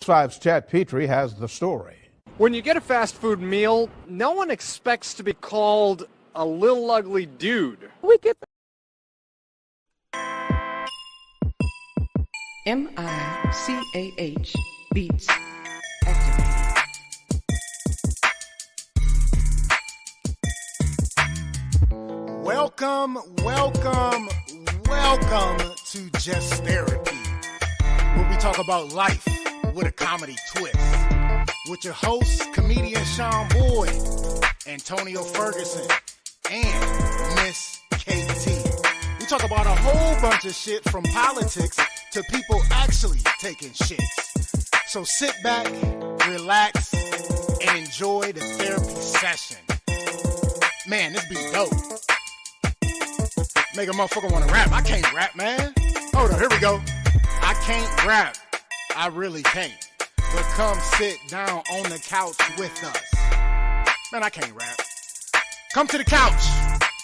Five's Chad Petrie has the story. When you get a fast food meal, no one expects to be called a little ugly dude. We get MICAH Beats activated. Welcome to Just Therapy, where we talk about life with a comedy twist. With your hosts, comedian Sean Boyd, Antonio Ferguson, and Miss KT. We talk about a whole bunch of shit from politics to people actually taking shits. So sit back, relax, and enjoy the therapy session. Man, this be dope. Make a motherfucker want to rap. I can't rap, man. Hold on, here we go. I can't rap. I really can't. But come sit down on the couch with us. Man, I can't rap. Come to the couch.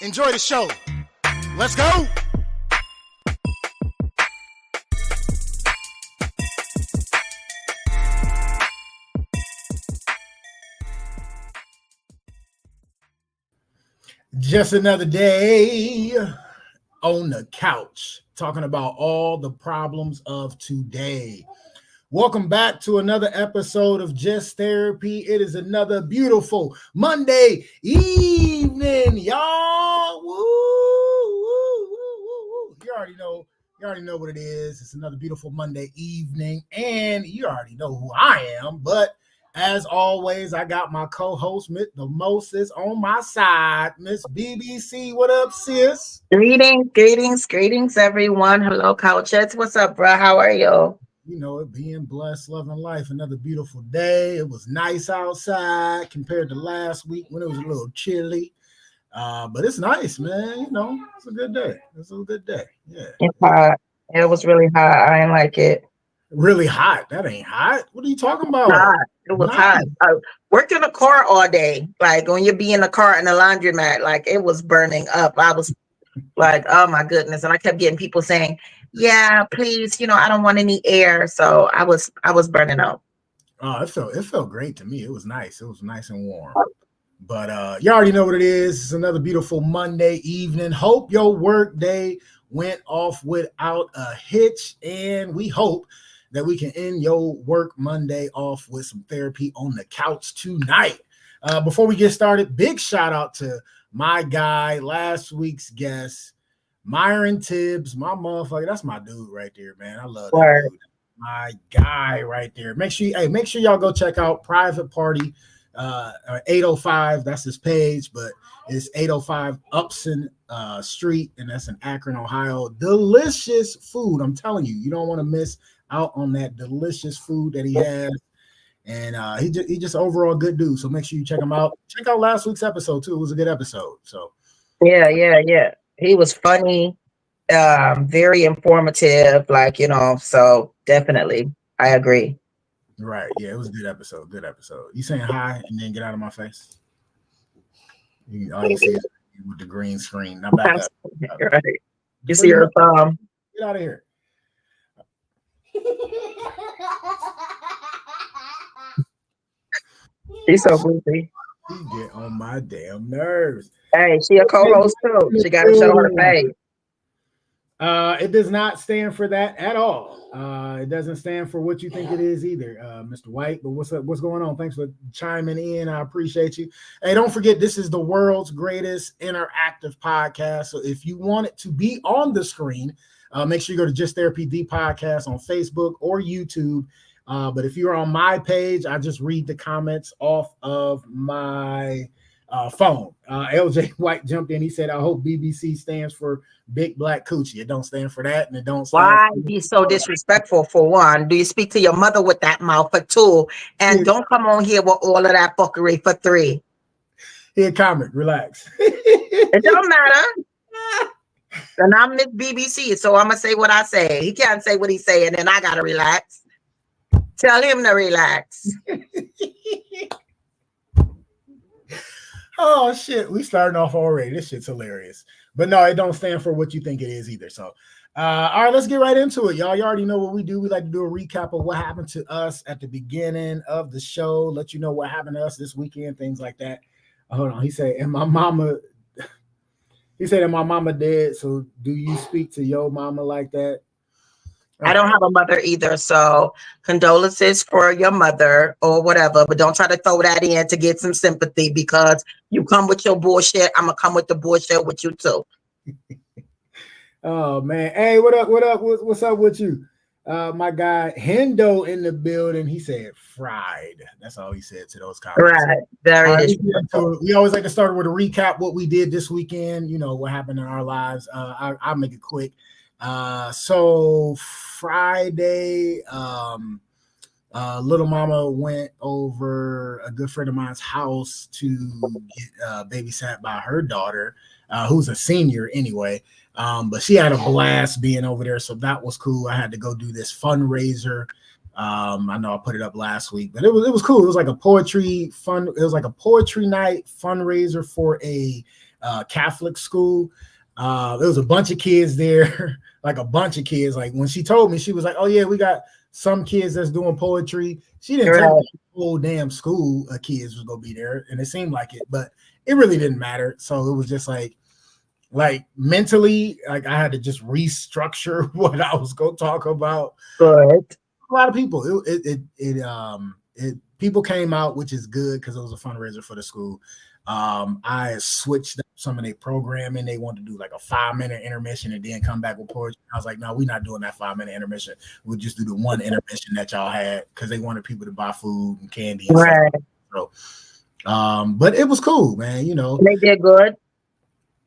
Enjoy the show. Let's go. Just another day on the couch, talking about all the problems of today. Welcome back to another episode of Just Therapy. It is another beautiful Monday evening, y'all. Woo, woo, woo, woo, woo. You already know what it is. It's another beautiful Monday evening, and you already know who I am. But as always, I got my co-host, the Moses, on my side. Miss BBC, what up, sis? Greetings, everyone. Hello, Couchettes. What's up, bro? How are you? You know it, being blessed, loving life. Another beautiful day. It was nice outside compared to last week when it was a little chilly. But it's nice, man. You know, it's a good day. It's a good day. Yeah. It's hot. It was really hot. I didn't like it. Really hot? That ain't hot. What are you talking about? It was hot. I worked in a car all day. Like when you be in the car in the laundromat, like it was burning up. I was like, oh my goodness. And I kept getting people saying, yeah, please, I don't want any air. So I was burning up. Oh, it felt great to me. It was nice. It was nice and warm. But you already know what it is. It's another beautiful Monday evening. Hope your work day went off without a hitch. And we hope that we can end your work Monday off with some therapy on the couch tonight. Before we get started, big shout out to my guy, last week's guest, Myron Tibbs, my motherfucker. That's my dude right there, man. I love that dude. My guy right there. Make sure y'all go check out Private Party 805. That's his page, but it's 805 Upson Street, and that's in Akron, Ohio. Delicious food. I'm telling you, you don't want to miss out on that delicious food that he has. And he just overall good dude. So make sure you check him out. Check out last week's episode too. It was a good episode. So yeah. He was funny, very informative, so definitely I agree. Right. Yeah, it was a good episode. Good episode. You saying hi and then get out of my face. All you see is with the green screen. Now back up. Right. You see your thumb. Get out of here. She's so goofy. You get on my damn nerves. Hey, she a co-host too. She got to show her face. It does not stand for that at all. It doesn't stand for what you think it is either, Mr. White. But what's up? What's going on? Thanks for chiming in. I appreciate you. Hey, don't forget, this is the world's greatest interactive podcast. So if you want it to be on the screen, make sure you go to Just Therapy the Podcast on Facebook or YouTube. But if you're on my page, I just read the comments off of my phone. LJ White jumped in. He said, I hope BBC stands for Big Black Coochie. It don't stand for that, and it don't stand Why for be so disrespectful, for one? Do you speak to your mother with that mouth, for two? And don't come on here with all of that fuckery, for three. Here, comic, relax. It don't matter. And I'm Miss BBC, so I'm going to say what I say. He can't say what he's saying, and I got to relax. Tell him to relax. Oh shit, we starting off already. This shit's hilarious. But no, it don't stand for what you think it is either. So all right, let's get right into it, y'all. You already know what we do. We like to do a recap of what happened to us at the beginning of the show, let you know what happened to us this weekend, things like that. Hold on. He said, and my mama, he said, and my mama dead. So do you speak to your mama like that? I don't have a mother either, so condolences for your mother or whatever, but don't try to throw that in to get some sympathy because you come with your bullshit. I'm gonna come with the bullshit with you too. Oh man. Hey, what up? What up? What's up with you? My guy Hendo in the building. He said fried. That's all he said to those comments. Right. Very Right, we always like to start with a recap what we did this weekend, you know, what happened in our lives. I'll make it quick. So Friday, little mama went over a good friend of mine's house to get babysat by her daughter, who's a senior anyway. But she had a blast being over there, so that was cool. I had to go do this fundraiser. I know I put it up last week, but it was cool. It was like a poetry fun. It was like a poetry night fundraiser for a Catholic school. There was a bunch of kids there, like a bunch of kids. Like when she told me, she was like, "Oh yeah, we got some kids that's doing poetry." She didn't tell me the whole damn school of kids was gonna be there, and it seemed like it, but it really didn't matter. So it was just like mentally, like I had to just restructure what I was gonna talk about. Good. A lot of people, people came out, which is good because it was a fundraiser for the school. I switched up some of their programming. They wanted to do like a 5-minute intermission and then come back with poetry. I was like, no, we're not doing that 5-minute intermission. We'll just do the one intermission that y'all had because they wanted people to buy food and candy and right. stuff. So, but it was cool, man. You know, they did good.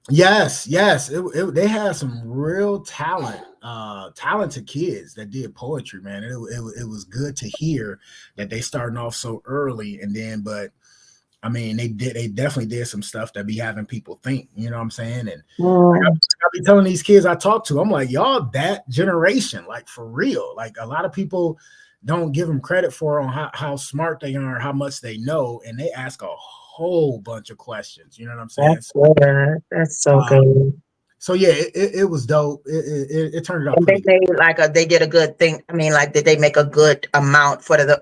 Yes. They had some real talented kids that did poetry, man. It was good to hear that they starting off so early, and then, but I mean, they definitely did some stuff that be having people think, you know what I'm saying? And I be telling these kids I talk to, I'm like, y'all that generation, like for real. Like a lot of people don't give them credit for on how smart they are, how much they know, and they ask a whole bunch of questions. You know what I'm saying? That's so good. So yeah, it was dope. It turned out. They made they did a good thing. I mean, like, did they make a good amount for the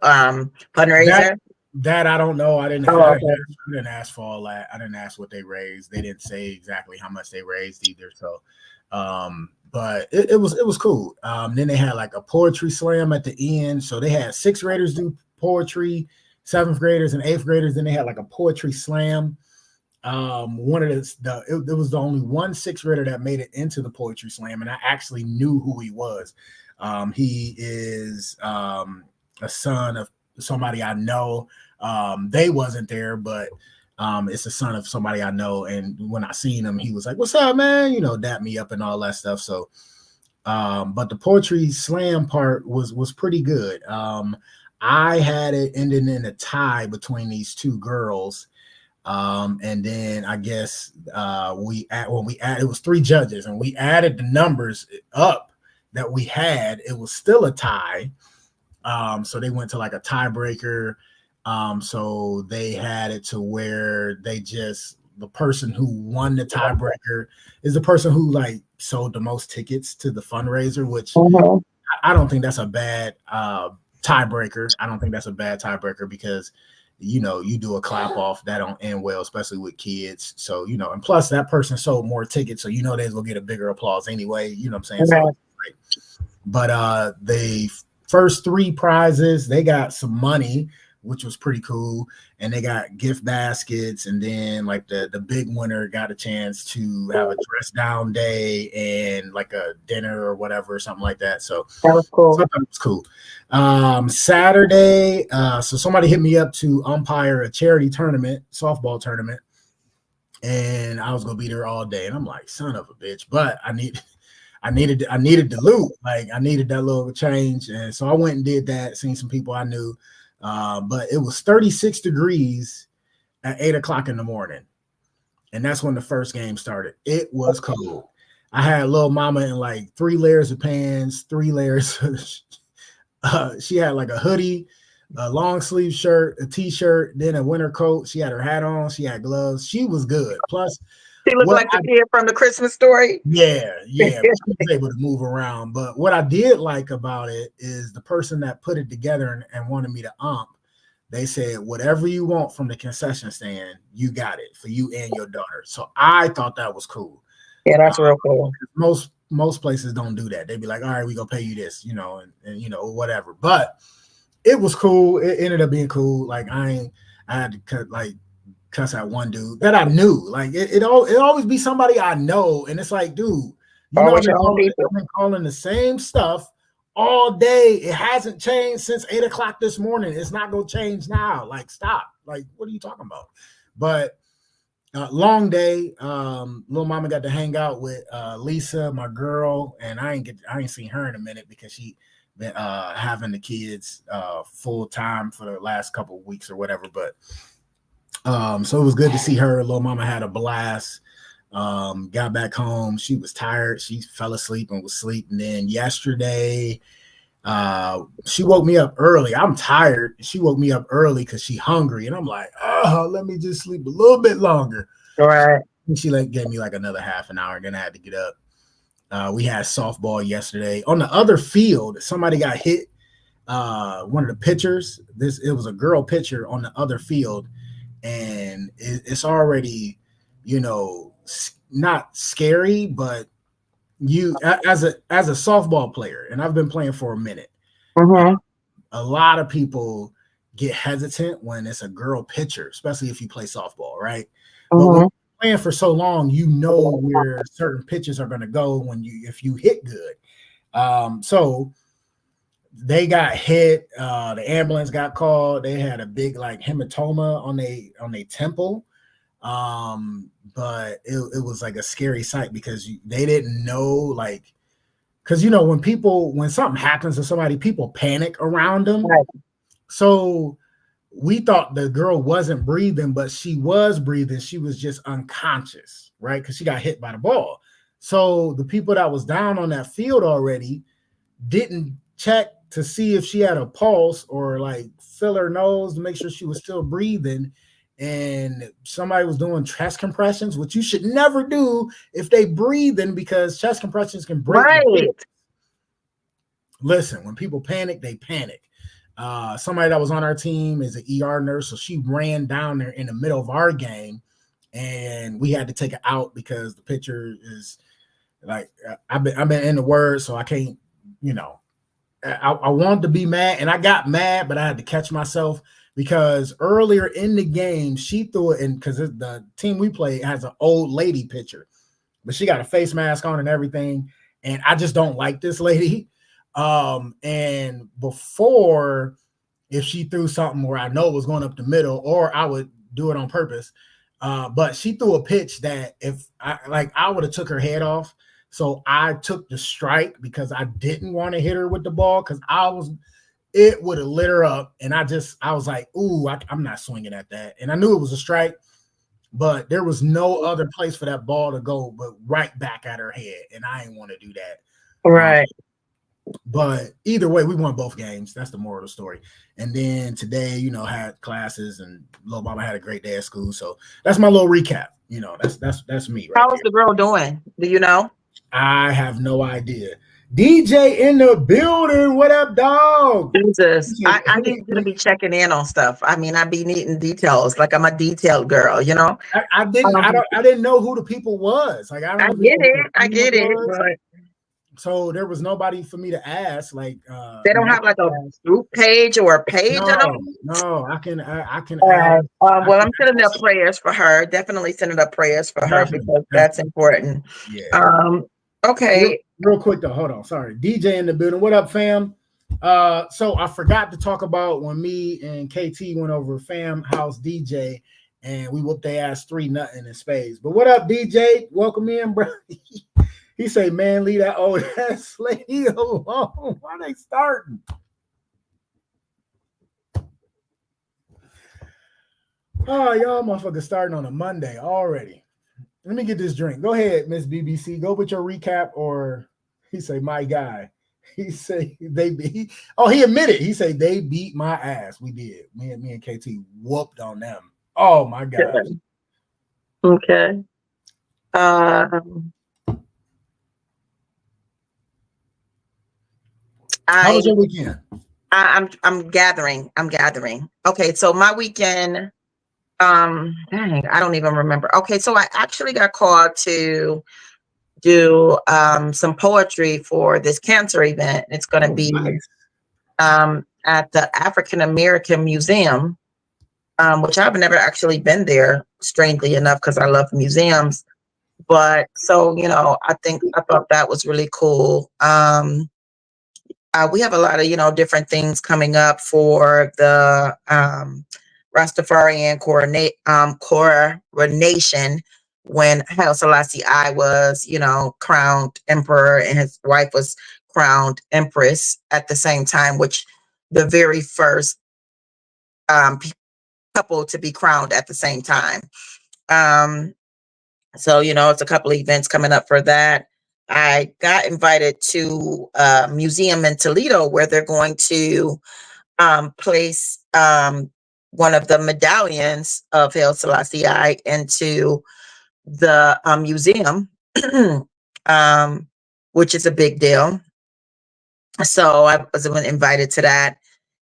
fundraiser? That I don't know. I didn't ask for all that. I didn't ask what they raised. They didn't say exactly how much they raised either. So, but it was cool. Then they had like a poetry slam at the end. So they had 6th graders do poetry, 7th graders and 8th graders. Then they had like a poetry slam. One of it was the only one 6th grader that made it into the poetry slam, and I actually knew who he was. He is a son of somebody I know. They wasn't there, but it's the son of somebody I know. And when I seen him, he was like, "What's up, man?" You know, dap me up and all that stuff. So, but the poetry slam part was pretty good. I had it ending in a tie between these two girls. And then I guess it was 3 judges, and we added the numbers up that we had. It was still a tie. So they went to like a tiebreaker. So they had it to where the person who won the tiebreaker is the person who like sold the most tickets to the fundraiser, which I don't think that's a bad tiebreaker. I don't think that's a bad tiebreaker because, you know, you do a clap off, that don't end well, especially with kids. So, you know, and plus that person sold more tickets, so you know they're gonna get a bigger applause anyway. You know what I'm saying? So, but the first 3 prizes, they got some money, which was pretty cool, and they got gift baskets, and then like the big winner got a chance to have a dress down day and like a dinner or whatever, something like that. So that was cool. So that was cool. Saturday, so somebody hit me up to umpire a charity tournament, softball tournament, and I was gonna be there all day, and I'm like, son of a bitch, but I needed the loot. Like I needed that little change, and so I went and did that. Seen some people I knew, but it was 36 degrees at 8 o'clock in the morning, and that's when the first game started. It was cold. I had little mama in like 3 layers of pants, 3 layers. She had like a hoodie, a long sleeve shirt, a t-shirt, then a winter coat. She had her hat on. She had gloves. She was good. Plus, She looked like the kid from the Christmas Story. yeah, she was able to move around. But what I did like about it is the person that put it together and wanted me to they said, whatever you want from the concession stand, you got it for you and your daughter. So I thought that was cool. Yeah, that's real cool. Most places don't do that. They'd be like, all right, we gonna pay you this, and whatever. But it was cool. It ended up being cool. Like I had to cuss out one dude that I knew. Like it always be somebody I know, and it's like, dude, I've been calling the same stuff all day. It hasn't changed since 8 o'clock this morning. It's not gonna change now. Like, stop. Like, what are you talking about? But long day. Little mama got to hang out with Lisa, my girl, and I ain't seen her in a minute because she been having the kids full time for the last couple of weeks or whatever. But so it was good to see her. Little mama had a blast. Got back home. She was tired. She fell asleep and was asleep. And then yesterday, she woke me up early. I'm tired. She woke me up early because she's hungry. And I'm like, oh, let me just sleep a little bit longer. All right. And she gave me like another half an hour. Then I had to get up. We had softball yesterday. On the other field, somebody got hit. One of the pitchers, it was a girl pitcher on the other field. And it's already, not scary, but you as a softball player, and I've been playing for a minute, a lot of people get hesitant when it's a girl pitcher, especially if you play softball, right? But when you're playing for so long, where certain pitches are going to go if you hit good. So they got hit. The ambulance got called. They had a big hematoma on their temple. But it was like a scary sight because they didn't know, because when something happens to somebody, people panic around them. Right. So we thought the girl wasn't breathing, but she was breathing. She was just unconscious, right? Because she got hit by the ball. So the people that was down on that field already didn't check to see if she had a pulse or fill her nose to make sure she was still breathing. And somebody was doing chest compressions, which you should never do if they breathing, because chest compressions can break. Right. Listen, when people panic, they panic. Somebody that was on our team is an ER nurse, so she ran down there in the middle of our game, and we had to take it out because the pitcher is I've been in the word, so I can't. I wanted to be mad, and I got mad, but I had to catch myself. Because earlier in the game, she threw it in because the team we play has an old lady pitcher, but she got a face mask on and everything. And I just don't like this lady. And before, if she threw something where I know it was going up the middle, or I would do it on purpose. But she threw a pitch that I would have took her head off. So I took the strike because I didn't want to hit her with the ball because it would have lit her up. And I was like, ooh, I'm not swinging at that. And I knew it was a strike, but there was no other place for that ball to go but right back at her head. And I didn't want to do that. Right. But either way, we won both games. That's the moral of the story. And then today, had classes, and Lil Mama had a great day at school. So that's my little recap. That's me. Right. How was the girl doing? Do you know? I have no idea. DJ in the building. What up, dog? Jesus. I need you to be checking in on stuff. I mean, I be needing details. I'm a detailed girl, I didn't know who the people was. I get it. But so there was nobody for me to ask. They don't have a group page or a page. No, I can. Well, I'm sending up prayers for her. Definitely sending up prayers for her because that's important. Yeah. Okay. Real quick though, hold on. Sorry, DJ in the building. What up, fam? So I forgot to talk about when me and KT went over Fam House DJ and we whooped their ass 3-0 in spades. But what up, DJ? Welcome in, bro. He say, man, leave that old ass lady alone. Why they starting? Oh, y'all motherfuckers starting on a Monday already. Let me get this drink. Go ahead, Miss BBC. Go with your recap, or he say, my guy. He said they beat. Oh, he admitted. He said they beat my ass. We did. Me and KT whooped on them. Oh my gosh. Okay. How was your weekend? I'm gathering. Okay, so my weekend, dang, I don't even remember. Okay, so I actually got called to do some poetry for this cancer event. It's going to be at the African American Museum, which I've never actually been there, strangely enough, because I love museums. But so, I thought that was really cool. We have a lot of, different things coming up for the Rastafarian coronation when Haile Selassie I was, crowned emperor and his wife was crowned empress at the same time, which the very first couple to be crowned at the same time. So, it's a couple of events coming up for that. I got invited to a museum in Toledo where they're going to place one of the medallions of Haile Selassie I into the museum, which is a big deal. So I was invited to that.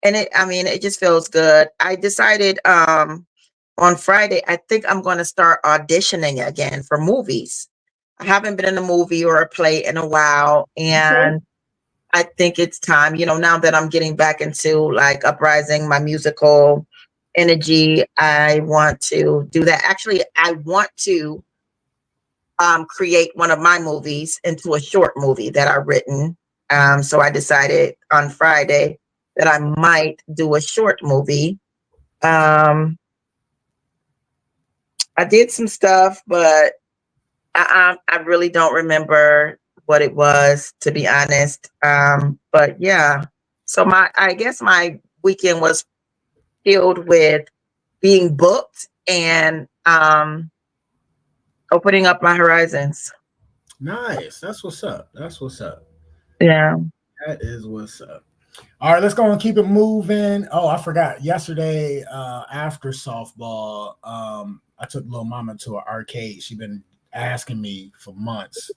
And it just feels good. I decided on Friday, I think I'm going to start auditioning again for movies. I haven't been in a movie or a play in a while. And I think it's time, now that I'm getting back into like Uprising, my musical energy, I want to do that. Actually, I want to create one of my movies into a short movie that I've written. So I decided on Friday that I might do a short movie. I did some stuff, but I really don't remember what it was, to be honest. But yeah, so I guess my weekend was filled with being booked and opening up my horizons. Nice. That's what's up. Yeah. That is what's up. All right, let's go and keep it moving. Oh, I forgot. Yesterday, after softball, I took little mama to an arcade. She's been asking me for months.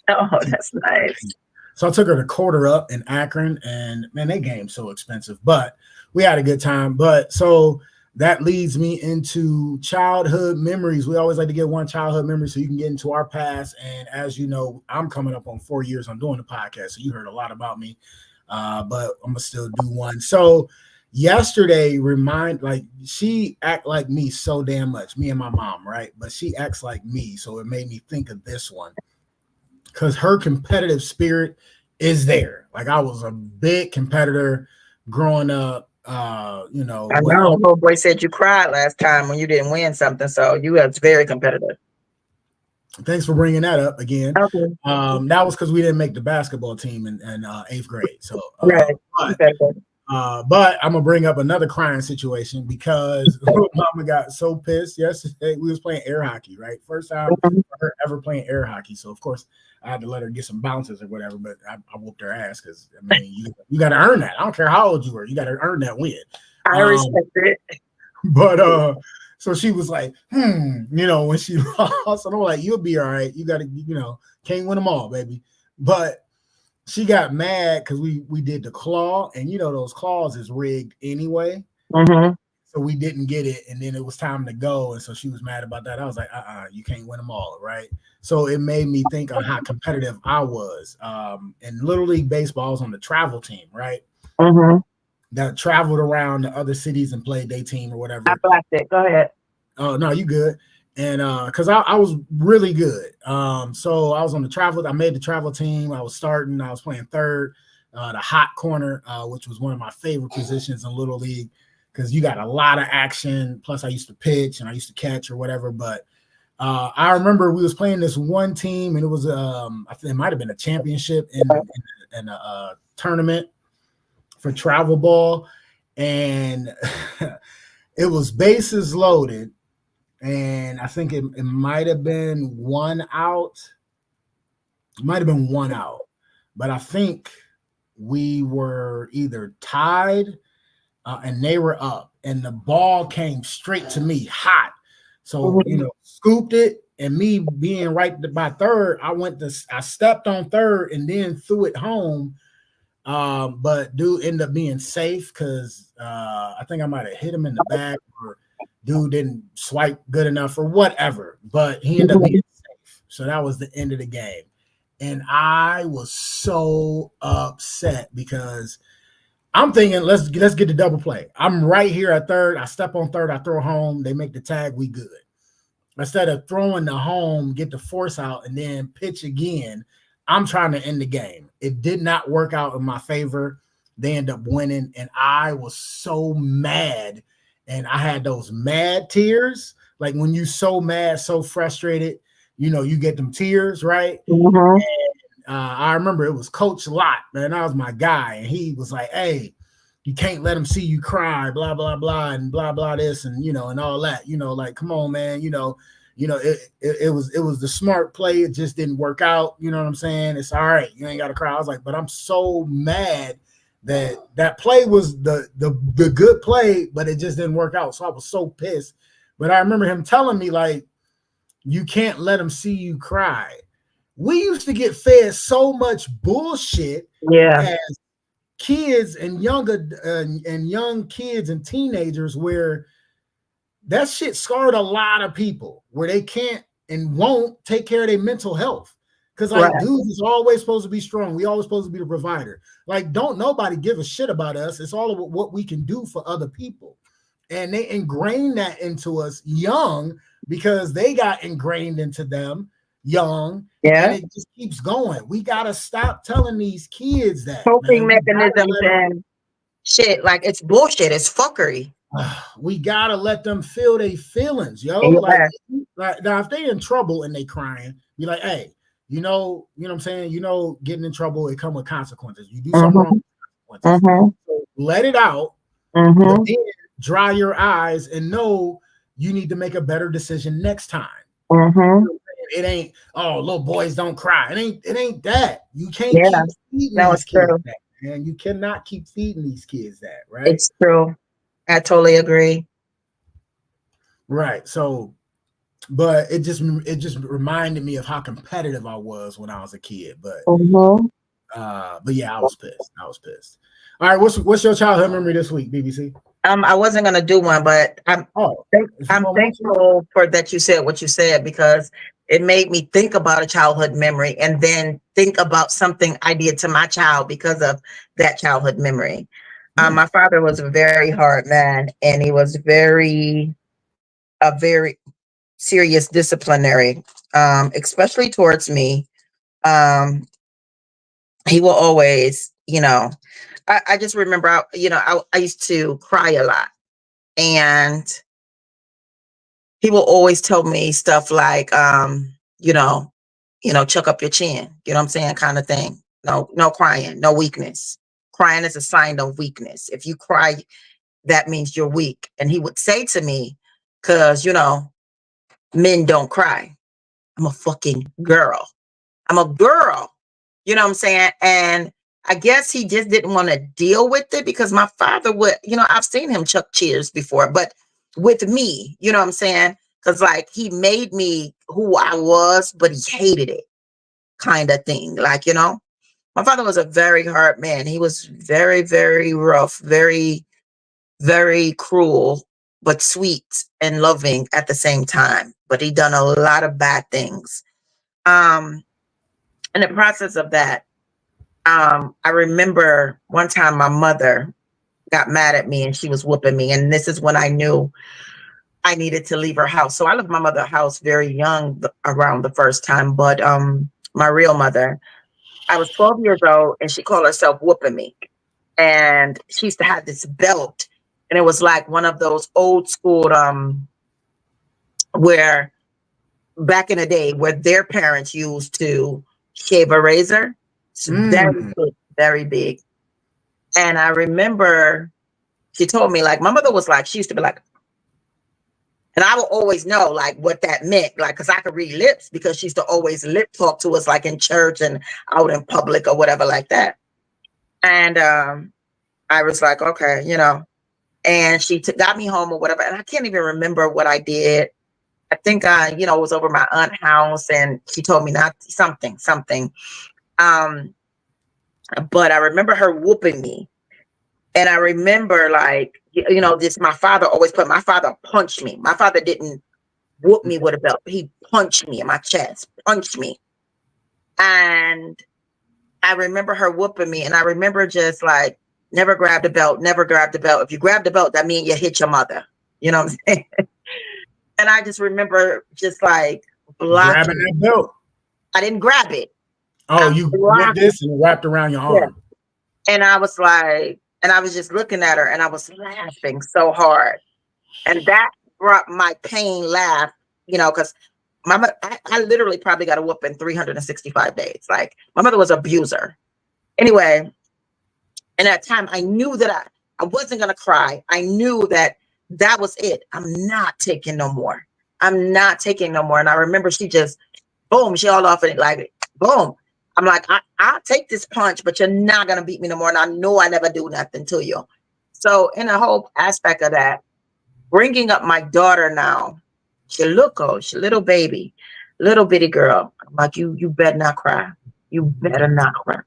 Oh, that's nice. So I took her to Quarter Up in Akron, and man, that game's so expensive, but we had a good time. But so that leads me into childhood memories. We always like to get one childhood memory so you can get into our past. And as you know, I'm coming up on 4 years on doing the podcast, so you heard a lot about me. But I'm gonna still do one. So yesterday, she act like me so damn much, me and my mom, right? But she acts like me, so it made me think of this one because her competitive spirit is there. Like I was a big competitor growing up. I know little boy said you cried last time when you didn't win something, so you were very competitive. Thanks for bringing that up again. Okay. That was because we didn't make the basketball team in 8th grade. So, right. But I'm gonna bring up another crying situation because mama got so pissed yesterday. We was playing air hockey, right? First time for her ever playing air hockey. So of course I had to let her get some bounces or whatever. But I whooped her ass because you got to earn that. I don't care how old you were. You got to earn that win. I respect it. But so she was like, when she lost, and I'm like, you'll be all right. You got to, can't win them all, baby. But she got mad because we did the claw, and those claws is rigged anyway. Mm-hmm. So we didn't get it, and then it was time to go, and so she was mad about that. I was like, you can't win them all, right? So it made me think on how competitive I was. In Little League Baseball, I was on the travel team, right? Mm-hmm. That traveled around the other cities and played their team or whatever. I blacked it. Go ahead. Oh, no, you good. And because I was really good. So I was on the travel. I made the travel team. I was starting. I was playing third, the hot corner, which was one of my favorite positions in Little League because you got a lot of action. Plus, I used to pitch and I used to catch or whatever. But I remember we was playing this one team, and it was I think it might have been a championship in a tournament for travel ball, and it was bases loaded. And I think it might have been one out. It might have been one out. But I think we were either tied and they were up, and the ball came straight to me hot. So, scooped it, and me being right by third, I stepped on third and then threw it home. But dude ended up being safe because I think I might have hit him in the back, or dude didn't swipe good enough or whatever. But he ended up being safe. So that was the end of the game. And I was so upset because I'm thinking, let's get the double play. I'm right here at third. I step on third. I throw home. They make the tag. We good. Instead of throwing the home, get the force out, and then pitch again, I'm trying to end the game. It did not work out in my favor. They end up winning, and I was so mad. And I had those mad tears. Like when you so mad, so frustrated, you get them tears, right? And, I remember it was Coach Lott, man. That was my guy. And he was like, hey, you can't let him see you cry, blah, blah, blah, and blah, blah, this, and, and all that, like, come on, man, it was the smart play. It just didn't work out. You know what I'm saying? It's all right. You ain't got to cry. I was like, but I'm so mad that play was the good play, but it just didn't work out. So I was so pissed. But I remember him telling me, like, you can't let him see you cry. We used to get fed so much bullshit as kids and young kids and teenagers, where that shit scarred a lot of people, where they can't and won't take care of their mental health. Because dudes is always supposed to be strong. We always supposed to be the provider. Like, don't nobody give a shit about us. It's all about what we can do for other people. And they ingrain that into us young because they got ingrained into them young. And it just keeps going. We got to stop telling these kids that. Coping mechanisms and shit. Like, it's bullshit. It's fuckery. We got to let them feel their feelings, yo. Like, now, if they in trouble and they crying, be like, hey, you know what I'm saying? Getting in trouble, it come with consequences. You do something wrong, consequences. So let it out. But then dry your eyes and know you need to make a better decision next time. It ain't, oh, little boys don't cry. It ain't that. You can't keep feeding these kids that, man. You cannot keep feeding these kids that, right? It's true. I totally agree. Right. So, but it just reminded me of how competitive I was when I was a kid. But yeah, I was pissed. All right, what's your childhood memory this week, BBC? I wasn't gonna do one, but I'm thankful for that you said what you said, because it made me think about a childhood memory and then think about something I did to my child because of that childhood memory. My father was a very hard man, and he was a very serious disciplinary, especially towards me. He will always, I just remember, I used to cry a lot, and he will always tell me stuff like, chuck up your chin, you know what I'm saying, kind of thing. No crying, no weakness. Crying is a sign of weakness. If you cry, that means you're weak. And he would say to me, because, men don't cry. I'm a fucking girl. I'm a girl. You know what I'm saying? And I guess he just didn't want to deal with it, because my father would, I've seen him chuck cheers before, but with me, you know what I'm saying? Because like, he made me who I was, but he hated it, kind of thing. Like, my father was a very hard man. He was very, very rough, very, very cruel, but sweet and loving at the same time. But he done a lot of bad things. In the process of that, I remember one time my mother got mad at me and she was whooping me. And this is when I knew I needed to leave her house. So I left my mother's house very young around the first time. But my real mother, I was 12 years old, and she called herself whooping me. And she used to have this belt, and it was like one of those old school, where back in the day, where their parents used to shave a razor. It's very big, very big. And I remember she told me, like, my mother was like, she used to be like, and I would always know like what that meant, like, because I could read lips, because she used to always lip talk to us, like in church and out in public or whatever like that. And I was like, okay, you know, and she got me home or whatever. And I can't even remember what I did. I think I, you know, was over my aunt's house and she told me not something. But I remember her whooping me. And I remember like, you know, my father punched me. My father didn't whoop me with a belt. He punched me in my chest, punched me. And I remember her whooping me. And I remember just like, never grab the belt, never grab the belt. If you grab the belt, that means you hit your mother. You know what I'm saying? And I just remember just like grabbing that belt. I didn't grab it. Oh, you grabbed this and wrapped around your arm. Yeah. And I was like, and I was just looking at her and I was laughing so hard. And that brought my pain laugh, you know, because I literally probably got a whooping 365 days. Like my mother was an abuser. Anyway, and at that time I knew that I wasn't going to cry. I knew that was it. I'm not taking no more. I'm not taking no more. And I remember she just, boom, she all off it like, boom. I'm like, I'll take this punch, but you're not going to beat me no more. And I know I never do nothing to you. So in the whole aspect of that, bringing up my daughter now, she little baby, little bitty girl. I'm like, you better not cry. You better not cry.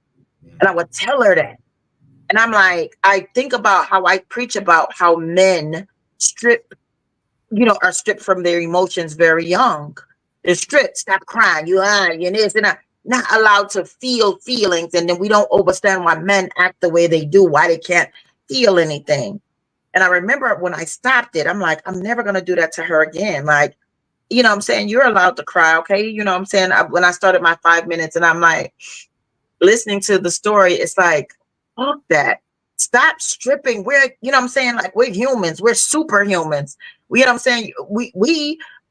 And I would tell her that. And I'm like, I think about how I preach about how men are stripped from their emotions very young. They're stripped. Stop crying. You're this and that. Not allowed to feel feelings. And then we don't understand why men act the way they do, why they can't feel anything. And I remember when I stopped it, I'm like, I'm never going to do that to her again. Like, you know what I'm saying? You're allowed to cry. Okay. You know what I'm saying? When I started my 5 minutes and I'm like listening to the story, it's like, fuck that. Stop stripping. We're, you know what I'm saying? Like we're humans. We're superhumans. You know what I'm saying?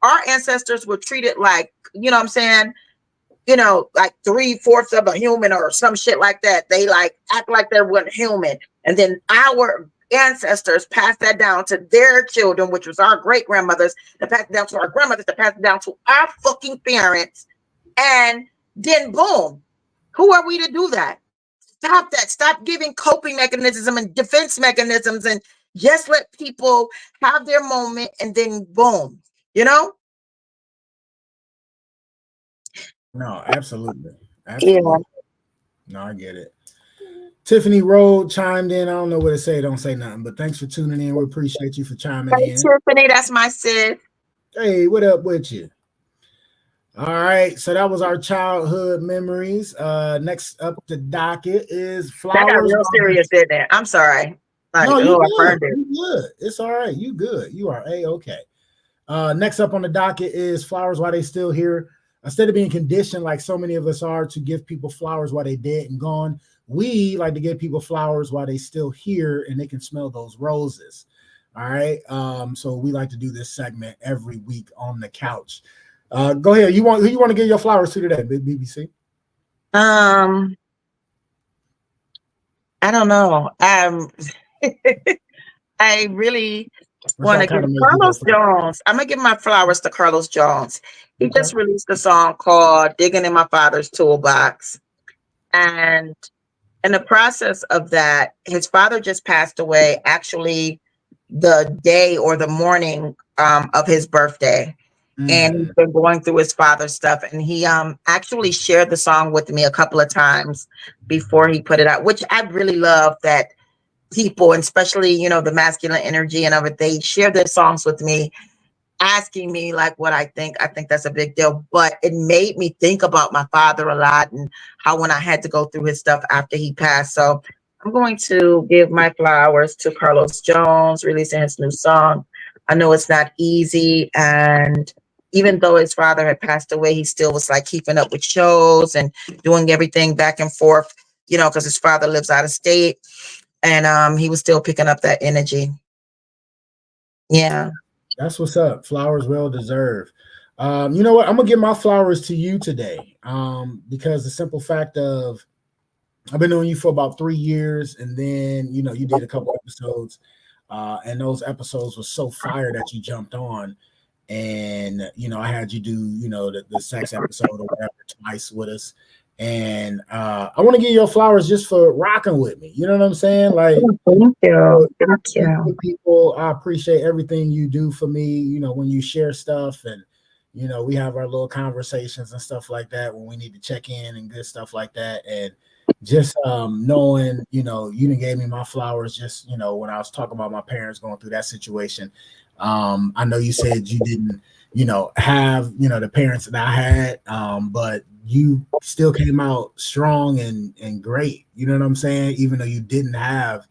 Our ancestors were treated like, you know what I'm saying? You know, like 3/4 of a human or some shit like that. They like act like they weren't human. And then our ancestors passed that down to their children, which was our great grandmothers, that passed it down to our grandmothers, that passed it down to our fucking parents. And then boom, who are we to do that? Stop that. Stop giving coping mechanisms and defense mechanisms and just let people have their moment and then boom, you know? No, absolutely. Yeah. No, I get it. Tiffany Road chimed in. I don't know what to say. Don't say nothing, but thanks for tuning in. We appreciate you for chiming in. Tiffany, that's my sis. Hey, what up with you? All right, so that was our childhood memories. Next up the docket is flowers. That got real serious, didn't it? I'm sorry. Like, no, I burned it. You good. It's all right. You good. You are A-okay. Next up on the docket is flowers while they still here. Instead of being conditioned like so many of us are to give people flowers while they dead and gone, we like to give people flowers while they still here and they can smell those roses. All right. So we like to do this segment every week on the couch. Go ahead. Who you want to give your flowers to today, BBC? I don't know. I really want to give Carlos Jones. I'm gonna give my flowers to Carlos Jones. He just released a song called "Digging in My Father's Toolbox," and in the process of that, his father just passed away. Actually, the day or the morning of his birthday. And he's been going through his father's stuff. And he actually shared the song with me a couple of times before he put it out, which I really love that people, and especially, you know, the masculine energy and of it, they share their songs with me, asking me like what I think. I think that's a big deal. But it made me think about my father a lot and how when I had to go through his stuff after he passed. So I'm going to give my flowers to Carlos Jones, releasing his new song. I know it's not easy, and even though his father had passed away, he still was like keeping up with shows and doing everything back and forth, you know, because his father lives out of state, and he was still picking up that energy. Yeah. That's what's up. Flowers well deserved. You know what? I'm gonna give my flowers to you today, because the simple fact of I've been knowing you for about 3 years, and then you know you did a couple episodes, and those episodes were so fire that you jumped on. And, you know, I had you do, you know, the sex episode or whatever twice with us. And I want to give you your flowers just for rocking with me. You know what I'm saying? Like, Thank you. Thank you. people, I appreciate everything you do for me. You know, when you share stuff, and you know, we have our little conversations and stuff like that when we need to check in and good stuff like that. And just knowing, you know, you done gave me my flowers just, you know, when I was talking about my parents going through that situation. I know you said you didn't, you know, have, you know, the parents that I had, but you still came out strong and great. You know what I'm saying? Even though you didn't have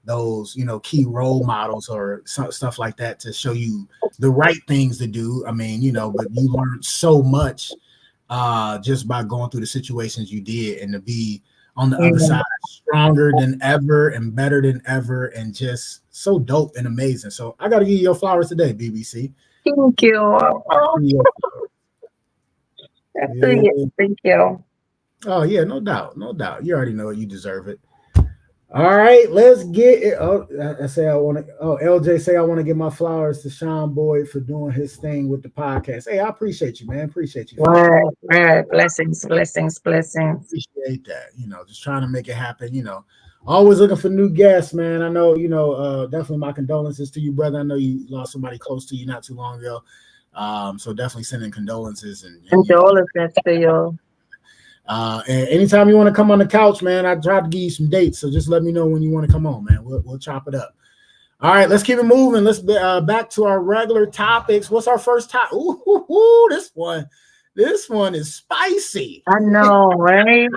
those, you know, key role models or stuff like that to show you the right things to do. I mean, you know, but you learned so much just by going through the situations you did, and to be on the other side stronger than ever and better than ever, and just so dope and amazing. So I got to give you your flowers today, BBC. Thank you. Oh, thank you. Oh yeah, no doubt, no doubt. You already know it. You deserve it. All right, let's get it. Oh, I say I want to. Oh, LJ say I want to give my flowers to Sean Boyd for doing his thing with the podcast. Hey, I appreciate you, man. Appreciate you. Right. Blessings. Appreciate that. You know, just trying to make it happen. You know, always looking for new guests, man. I know. You know, definitely my condolences to you, brother. I know you lost somebody close to you not too long ago. So definitely sending condolences and Condolences to you. And anytime you want to come on the couch, man, I tried to give you some dates, so just let me know when you want to come on, man. We'll chop it up. All right, let's keep it moving. Let's back to our regular topics. What's our first topic? Ooh, this one is spicy. I know, right?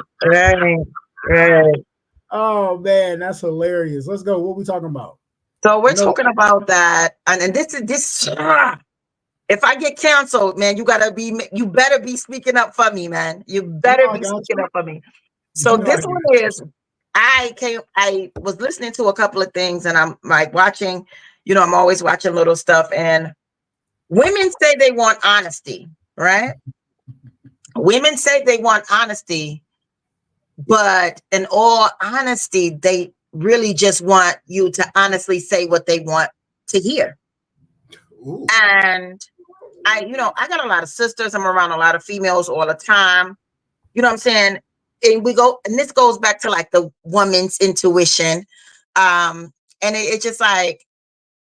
Oh man, that's hilarious. Let's go. What we talking about? So we're talking about that, and this is. If I get canceled, man, you better be speaking up for me, man. You better be speaking up for me. So this one is, I was listening to a couple of things, and I'm like watching, you know, I'm always watching little stuff, and women say they want honesty, right? Women say they want honesty, but in all honesty, they really just want you to honestly say what they want to hear. Ooh. And I got a lot of sisters. I'm around a lot of females all the time. You know what I'm saying? And this goes back to like the woman's intuition. And it's just like,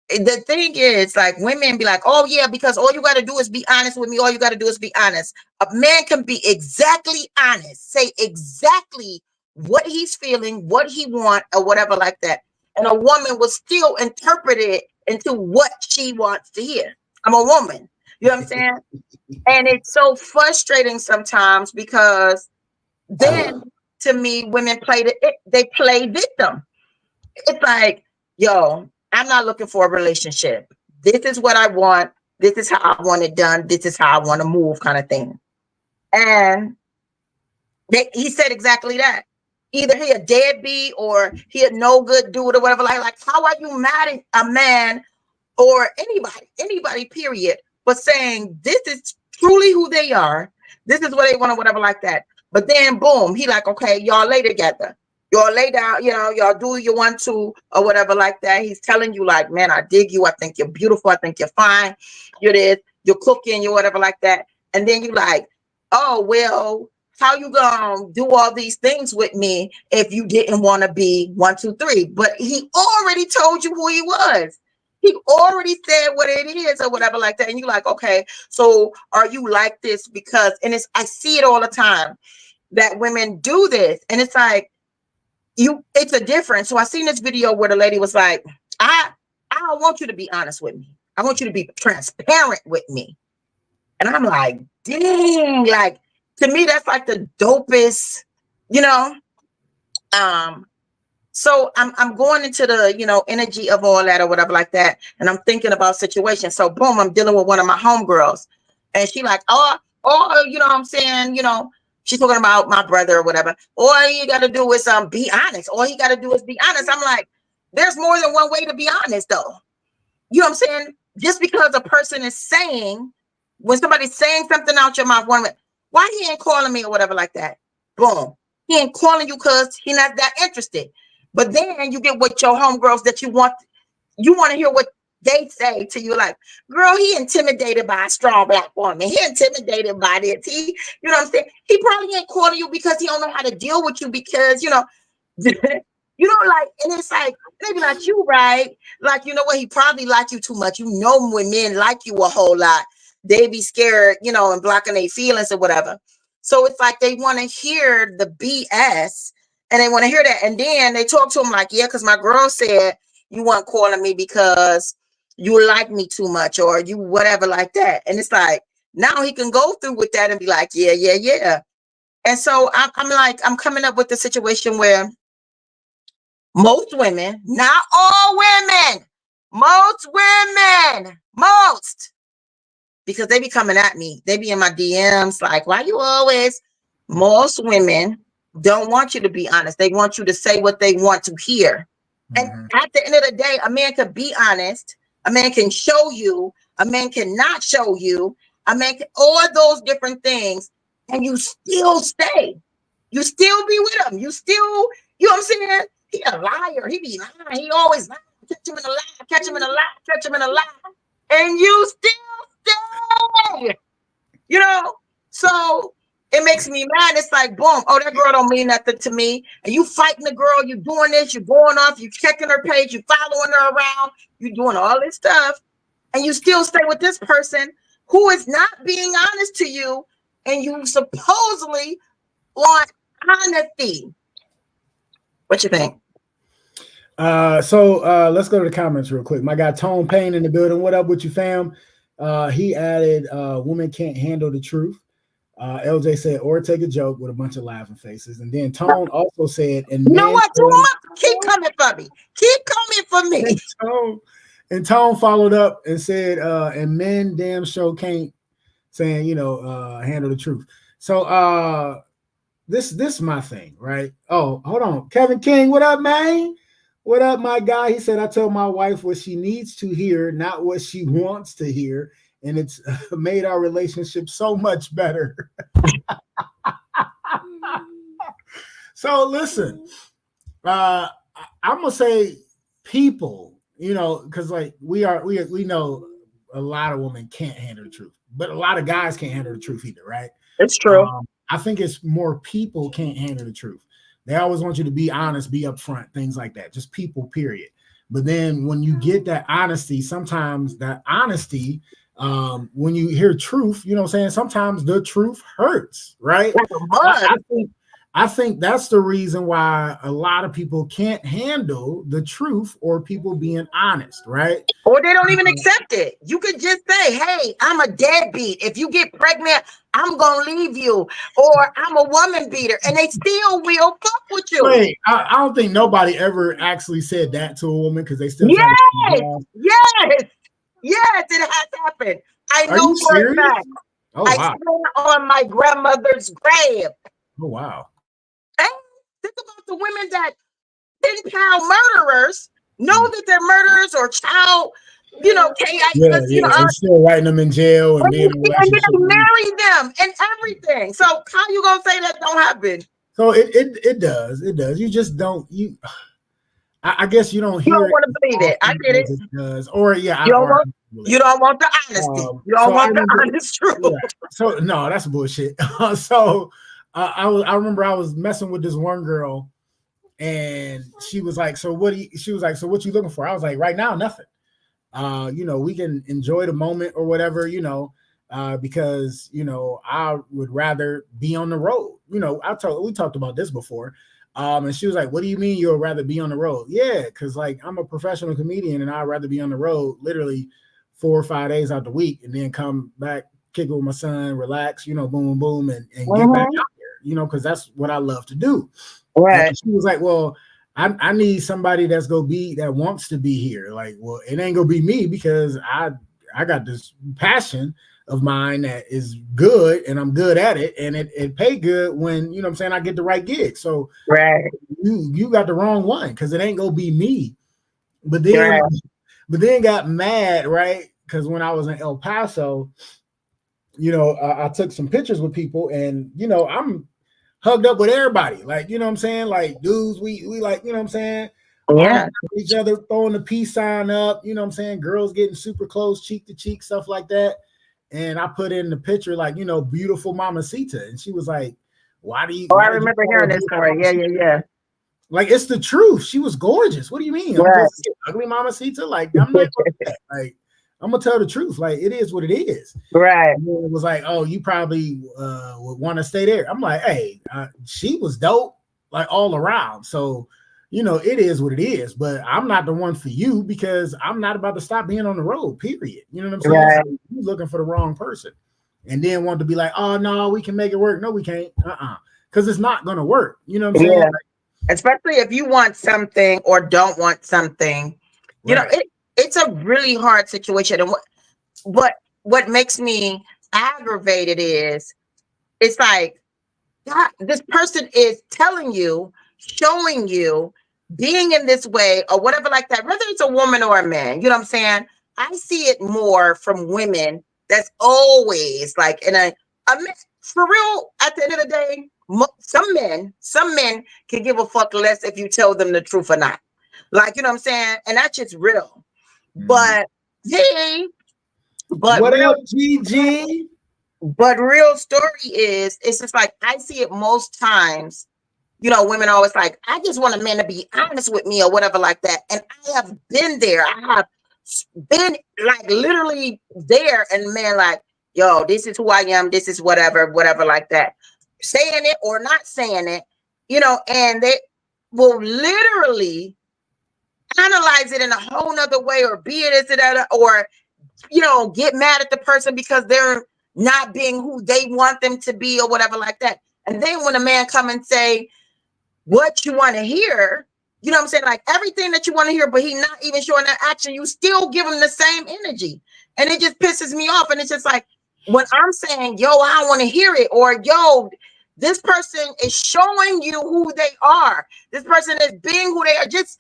the thing is, like, women be like, oh yeah, because all you got to do is be honest with me. All you got to do is be honest. A man can be exactly honest, say exactly what he's feeling, what he wants, or whatever like that. And a woman will still interpret it into what she wants to hear. I'm a woman. You know what I'm saying? And it's so frustrating sometimes, because then to me, women they play victim. It's like, yo, I'm not looking for a relationship. This is what I want. This is how I want it done. This is how I want to move, kind of thing. And he said exactly that. Either he a deadbeat or he a no good dude or whatever. Like how are you mad at a man or anybody, period, but saying this is truly who they are. This is what they want or whatever like that. But then boom, he like, okay, y'all lay together. Y'all lay down, you know, y'all do you want to or whatever like that. He's telling you like, man, I dig you. I think you're beautiful. I think you're fine. You're this, you're cooking, you're whatever like that. And then you like, oh, well, how you gonna do all these things with me if you didn't want to be 1, 2, 3? But he already told you who he was. He already said what it is or whatever like that. And you like, okay, so are you like this? Because, and I see it all the time that women do this. And it's like, it's a difference. So I seen this video where the lady was like, I don't want you to be honest with me. I want you to be transparent with me. And I'm like, dang, like, to me, that's like the dopest, you know? So I'm going into the, you know, energy of all that or whatever like that. And I'm thinking about situations. So boom, I'm dealing with one of my homegirls. And she like, oh, you know what I'm saying? You know, she's talking about my brother or whatever. All you got to do is be honest. All you got to do is be honest. I'm like, there's more than one way to be honest, though. You know what I'm saying? Just because a person is saying, when somebody's saying something out your mouth, why he ain't calling me or whatever like that? Boom. He ain't calling you because he's not that interested. But then you get with your homegirls that you want to hear what they say to you, like, girl, he intimidated by a strong black woman. He intimidated by this. He, you know what I'm saying? He probably ain't calling you because he don't know how to deal with you because, you know, you know, like, and it's like, maybe not you, right? Like, you know what? He probably like you too much. You know, when men like you a whole lot, they be scared, you know, and blocking their feelings or whatever. So it's like they want to hear the BS and they want to hear that. And then they talk to him like, yeah, because my girl said you weren't calling me because you like me too much or you whatever like that. And it's like, now he can go through with that and be like, yeah, yeah, yeah. And so I'm like, I'm coming up with the situation where most women, not all women, most women, most, because they be coming at me. They be in my DMs like, why you always, most women don't want you to be honest. They want you to say what they want to hear. And at the end of the day, a man can be honest. A man can show you. A man cannot show you. A man can, all those different things. And you still stay. You still be with him. You still, you know what I'm saying? He a liar. He be lying. He always lying. Catch him in a lie. Catch him in a lie. Catch him in a lie. And you still stay. You know? So it makes me mad. It's like, boom. Oh, that girl don't mean nothing to me. And you fighting the girl. You doing this. You going off. You checking her page. You following her around. You doing all this stuff. And you still stay with this person who is not being honest to you. And you supposedly want honesty. What you think? So let's go to the comments real quick. My guy Tone Payne in the building. What up with you, fam? He added, women can't handle the truth. LJ said, or take a joke with a bunch of laughing faces. And then Tone also said, and you know what? Keep coming for me. Keep coming for me. And Tone followed up and said, and men damn sure can't, saying, you know, handle the truth. So this is my thing, right? Oh, hold on. Kevin King, what up, man? What up, my guy? He said, I told my wife what she needs to hear, not what she wants to hear. And it's made our relationship so much better. So listen, I'm gonna say people, you know, because like we know a lot of women can't handle the truth, but a lot of guys can't handle the truth either, right? It's true. I think it's more people can't handle the truth. They always want you to be honest, be upfront, things like that. Just people, period. But then when you get that honesty, sometimes that honesty, when you hear truth, you know what I'm saying? Sometimes the truth hurts, right? I think that's the reason why a lot of people can't handle the truth or people being honest, right? Or they don't even accept it. You could just say, hey, I'm a deadbeat. If you get pregnant, I'm going to leave you. Or I'm a woman beater. And they still will fuck with you. Wait, I don't think nobody ever actually said that to a woman because they still Yes, it has happened. I know for a fact. Oh, I wow. stand on my grandmother's grave. Oh, wow. And think about the women that pen-pal murderers know that they're murderers or child, you know, and still writing them in jail and being in and then marry them and everything. So how you gonna say that don't happen? So it does. You just don't I guess you don't hear. You don't want to believe it. I get it. It does. Or you don't want the honesty. You don't want the honest truth. Yeah. So no, that's bullshit. So I remember I was messing with this one girl, and she was like, "So what you looking for?" I was like, "Right now, nothing. You know, we can enjoy the moment or whatever, you know, because you know I would rather be on the road. You know, we talked about this before." And she was like, "What do you mean you'd rather be on the road?" Yeah, because like I'm a professional comedian and I'd rather be on the road literally 4 or 5 days out the week and then come back, kick it with my son, relax, you know, boom, boom, and get back out there, you know, because that's what I love to do. Right. And she was like, "Well, I need somebody that wants to be here." Like, well, it ain't gonna be me because I got this passion of mine that is good and I'm good at it and it pay good when, you know what I'm saying, I get the right gig. So right, you got the wrong one because it ain't gonna be me. But then got mad, right? Because when I was in El Paso, you know, I took some pictures with people and, you know, I'm hugged up with everybody. Like, you know what I'm saying? Like dudes, we like, you know what I'm saying? Yeah. Each other throwing the peace sign up, you know what I'm saying? Girls getting super close, cheek to cheek, stuff like that. And I put in the picture, like, you know, beautiful Mamacita. And she was like, why do you? Oh, I why did you remember call her hearing this beautiful story. Yeah, Mamacita? yeah, Like, it's the truth. She was gorgeous. What do you mean? I'm Right. just ugly Mamacita? Like, I'm not gonna do that. Like, I'm gonna tell the truth. Like, it is what it is. Right. And then it was like, oh, you probably would want to stay there. I'm like, hey, she was dope, like all around. So, you know, it is what it is. But I'm not the one for you because I'm not about to stop being on the road. Period. You know what I'm saying? Right. So you're looking for the wrong person, and then want to be like, oh no, we can make it work. No, we can't. Because it's not gonna work. You know what I'm saying? Yeah. Especially if you want something or don't want something, you know, it's a really hard situation. And what makes me aggravated is it's like God, this person is telling you, showing you, being in this way or whatever like that, whether it's a woman or a man, you know what I'm saying? I see it more from women. That's always like in a for real, at the end of the day, some men can give a fuck less if you tell them the truth or not. Like, you know what I'm saying? And that's just real. But hey, but what real, up, GG? but real story is it's just like I see it most times. You know, women are always like, I just want a man to be honest with me or whatever like that. And I have been there. I have been like literally there, and man, like, yo, this is who I am. This is whatever like that. Saying it or not saying it, you know, and they will literally analyze it in a whole nother way or be it as it other, or, you know, get mad at the person because they're not being who they want them to be or whatever like that. And then when a man come and say what you want to hear, you know what I'm saying? Like everything that you want to hear, but he not even showing that action, you still give him the same energy. And it just pisses me off. And it's just like, when I'm saying, yo, I don't want to hear it, or yo, this person is showing you who they are. This person is being who they are. Just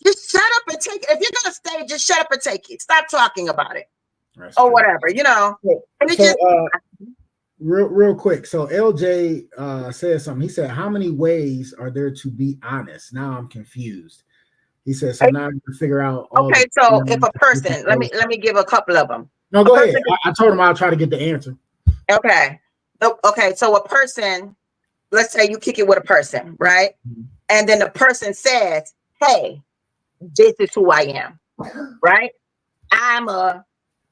shut up and take it. If you're gonna stay, just shut up and take it. Stop talking about it. That's or true. whatever, you know. And it So, just real quick. So LJ said something. He said, how many ways are there to be honest? Now I'm confused. He said, so now you can figure out all okay. the- So if a person, let me give a couple of them. No, go ahead. person- I told him I'll try to get the answer. Okay. Okay. So a person, let's say you kick it with a person, right? Mhm. And then the person says, hey, this is who I am, right? I'm a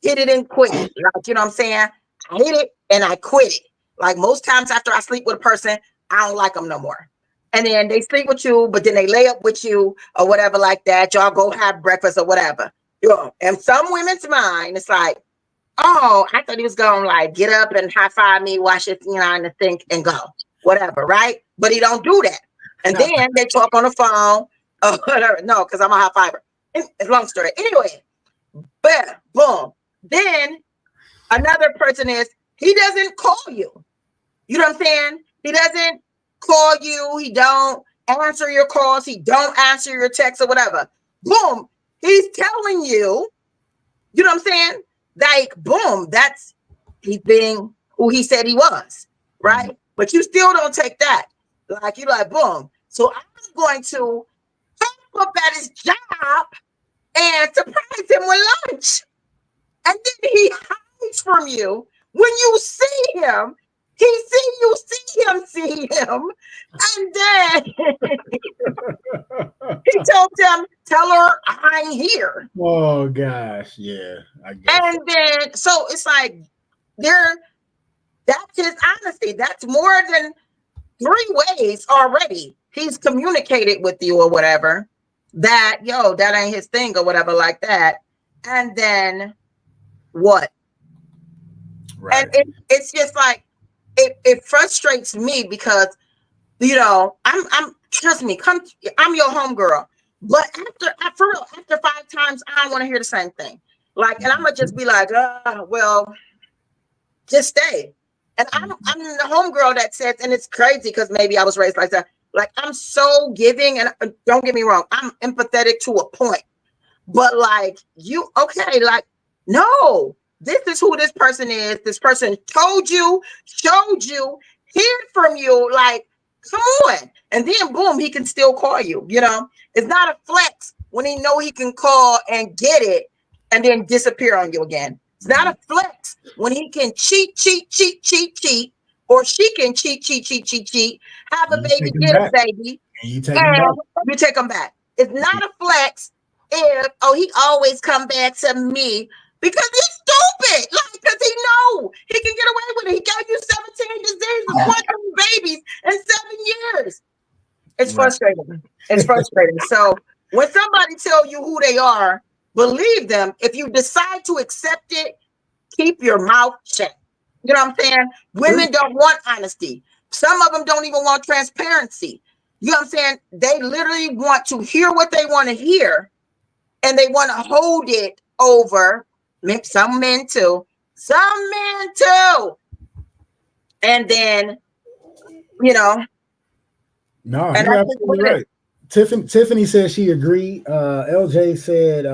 hit it and quit it. Like, you know what I'm saying? I hit it and I quit it. Like most times after I sleep with a person, I don't like them no more. And then they sleep with you, but then they lay up with you or whatever like that. Y'all go have breakfast or whatever. You know, and some women's mind, it's like, oh, I thought he was going to like get up and high five me, wash his, you know, in the sink and go, whatever, right? But he don't do that. And then they talk on the phone or whatever. No, because I'm a high fiber. It's a long story. Anyway, but boom. Then another person is, he doesn't call you. You know what I'm saying? He doesn't call you. He don't answer your calls. He don't answer your texts or whatever. Boom. He's telling you, you know what I'm saying? Like, boom, that's he's being who he said he was, right? Mm-hmm. But you still don't take that. Like, you're like, boom. So I'm going to help up at his job and surprise him with lunch. And then he hides from you. When you see him, see him. And then he told them, tell her I'm here. Oh gosh, yeah. I guess. And then so it's like that's his honesty. That's more than 3 ways already. He's communicated with you or whatever. That that ain't his thing or whatever like that. And then what? Right. And it's just like it frustrates me because I'm trust me, I'm your homegirl. But after 5 times, I don't want to hear the same thing. Like, and I'm gonna just be like, well, just stay. And I'm the homegirl that says, and it's crazy because maybe I was raised like that. Like, I'm so giving, and don't get me wrong, I'm empathetic to a point. But like, like, no, this is who this person is. This person told you, showed you, heard from you. Like, Come on. And then boom, he can still call you. You know, it's not a flex when he know he can call and get it and then disappear on you again. It's not a flex when he can cheat, or she can cheat, have a And you baby, take him get a back. baby, And you take him back. and you take him back. It's not a flex if, oh, he always come back to me because he's stupid. Like, because he know he can get away with it. He gave you 17 diseases, 14 babies in 7 years. It's frustrating. It's frustrating. So when somebody tell you who they are, believe them. If you decide to accept it, keep your mouth shut. You know what I'm saying? Women don't want honesty. Some of them don't even want transparency. You know what I'm saying? They literally want to hear what they want to hear, and they want to hold it over. Some men too. And then, you know. No, And you're I think absolutely right. Tiffany said she agreed. LJ said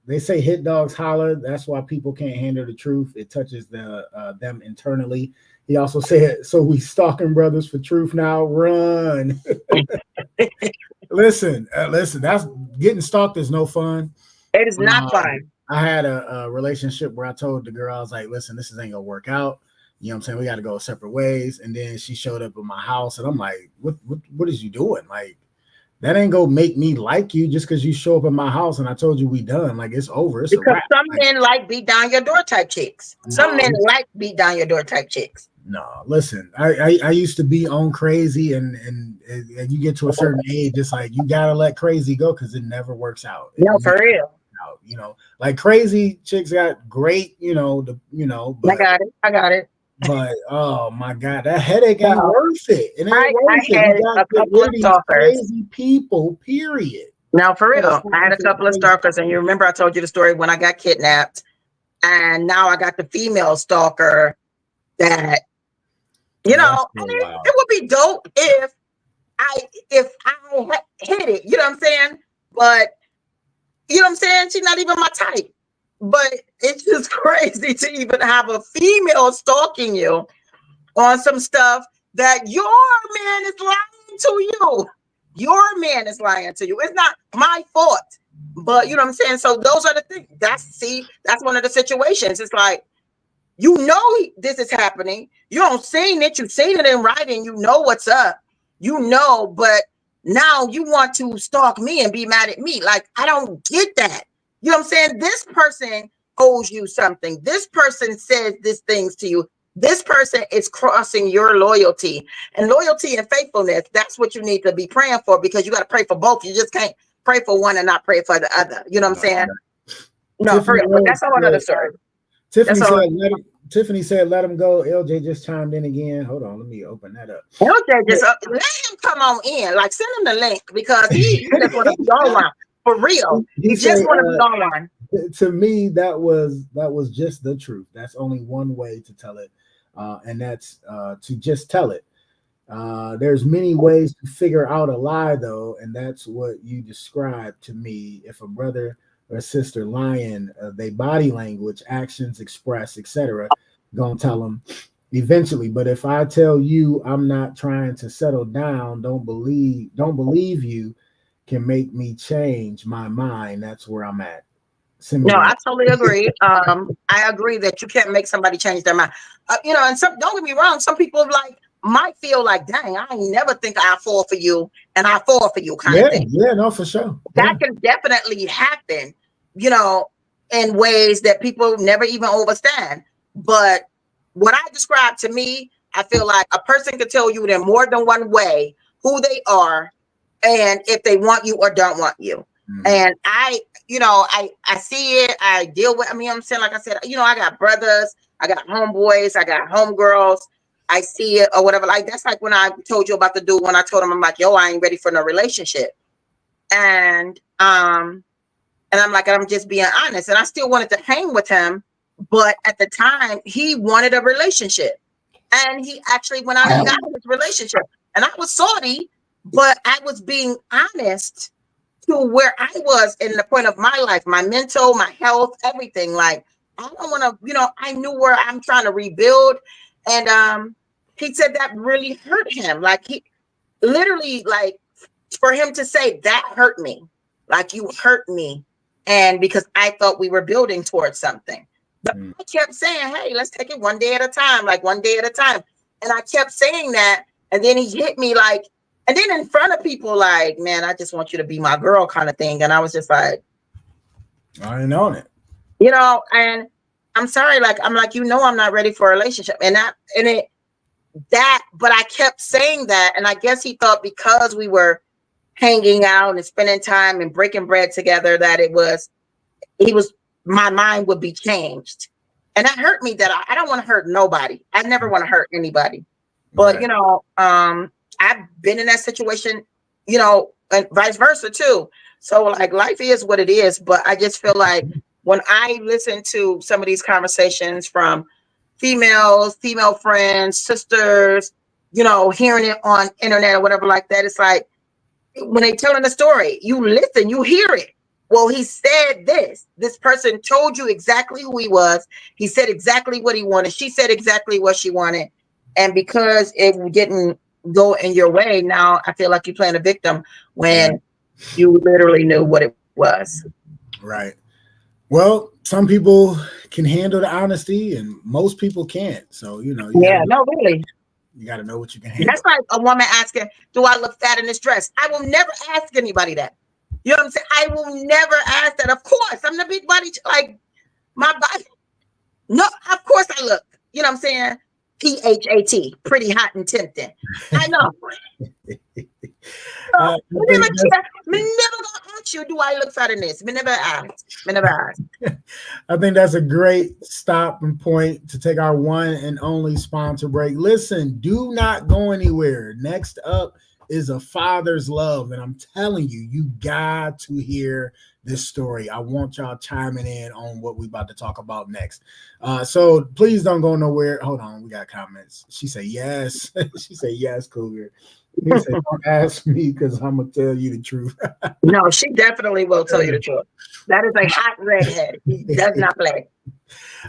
they say hit dogs holler. That's why people can't handle the truth. It touches them internally. He also said, so we stalking brothers for truth now. Run. Listen, that's getting stalked is no fun. It is not fun. I had a relationship where I told the girl, I was like, listen, this ain't gonna work out. You know what I'm saying? We got to go separate ways. And then she showed up at my house and I'm like, what is you doing? Like, that ain't gonna make me like you just because you show up at my house and I told you we done. Like, it's over. It's because a wrap. some men like beat down your door type chicks. Some men like beat down your door type chicks. No, listen, I used to be on crazy and you get to a certain age, it's like you gotta let crazy go because it never works out. No, for real. You know, like crazy chicks got great, but I got it. But oh my God, that headache ain't worth it. It ain't worth it. had a couple of stalkers. Crazy people, period. Now, for real, I had a couple of stalkers, and you remember I told you the story when I got kidnapped, and now I got the female stalker that, you know, I mean, it would be dope if I hit it, you know what I'm saying? But, you know what I'm saying? She's not even my type. But it's just crazy to even have a female stalking you on some stuff that your man is lying to you. Your man is lying to you. It's not my fault. But you know what I'm saying? So those are the things. That's one of the situations. It's like, you know this is happening. You don't seen it. You've seen it in writing. You know what's up. You know, but now you want to stalk me and be mad at me. Like, I don't get that. You know what I'm saying? This person owes you something. This person says these things to you. This person is crossing your loyalty. And loyalty and faithfulness, that's what you need to be praying for, because you got to pray for both. You just can't pray for one and not pray for the other. You know what I'm saying? No, for real. But that's a whole other story. Tiffany said, let him go. LJ just chimed in again. Hold on, let me open that up. LJ just let him come on in. Like, send him the link, because he just want to be on one. For real. He just want to be on one. To me, that was just the truth. That's only one way to tell it. And that's to just tell it. There's many ways to figure out a lie, though, and that's what you described to me. If a brother or sister lying, they body language, actions, express, etc., gonna tell them eventually. But if I tell you I'm not trying to settle down, don't believe you can make me change my mind. That's where I'm at. No, I totally agree. I agree that you can't make somebody change their mind. And don't get me wrong. Some people might feel like, dang, I never think I fall for you, and I fall for you kind of thing. Yeah, no, for sure. That can definitely happen, in ways that people never even understand. But what I described, to me, I feel like a person could tell you in more than one way who they are and if they want you or don't want you. And I see it, I deal with, I'm saying, like I said, I got brothers, I got homeboys, I got homegirls, I see it or whatever. Like, that's like when I told you about the dude, when I told him, I'm like, yo, I ain't ready for no relationship. And I'm like, I'm just being honest. And I still wanted to hang with him. But at the time, he wanted a relationship. And he actually went out and got his relationship. And I was salty, but I was being honest to where I was in the point of my life, my mental, my health, everything. Like, I don't want to, I knew where I'm trying to rebuild. And he said that really hurt him. Like he literally, like for him to say that hurt me, like you hurt me. And because I thought we were building towards something. But I kept saying, hey, let's take it one day at a time, like one day at a time. And I kept saying that. And then he hit me like, and then in front of people, like, man, I just want you to be my girl kind of thing. And I was just like, I ain't on it. you know, and I'm sorry, like, I'm like, I'm not ready for a relationship. But I kept saying that. And I guess he thought because we were hanging out and spending time and breaking bread together, that my mind would be changed. And that hurt me, that I don't want to hurt nobody. I never want to hurt anybody. But, Right. I've been in that situation, and vice versa too. So like life is what it is. But I just feel like when I listen to some of these conversations from female friends, sisters, hearing it on internet or whatever like that, it's like when they telling the story, you listen, you hear it. Well, he said this person told you exactly who he was. He said exactly what he wanted. She said exactly what she wanted. And because it didn't go in your way, now I feel like you're playing a victim when you literally knew what it was. Right. Well, some people can handle the honesty and most people can't. So, Really. You got to know what you can handle. That's like a woman asking, do I look fat in this dress? I will never ask anybody that. You know what I'm saying? I will never ask that. Of course, I'm the big body, like my body. No, of course I look. You know what I'm saying? PHAT, pretty hot and tempting. I know. Me never gonna ask you, do I look fat in this? Me never ask. I think that's a great stopping point to take our one and only sponsor break. Listen, do not go anywhere. Next up is A Father's Love. And I'm telling you, you got to hear this story. I want y'all chiming in on what we about to talk about next. So please don't go nowhere. Hold on, we got comments. She said yes. She said yes, Cougar. He said, don't ask me because I'm gonna tell you the truth. No, she definitely will tell you the truth. That is a hot redhead. He does not play.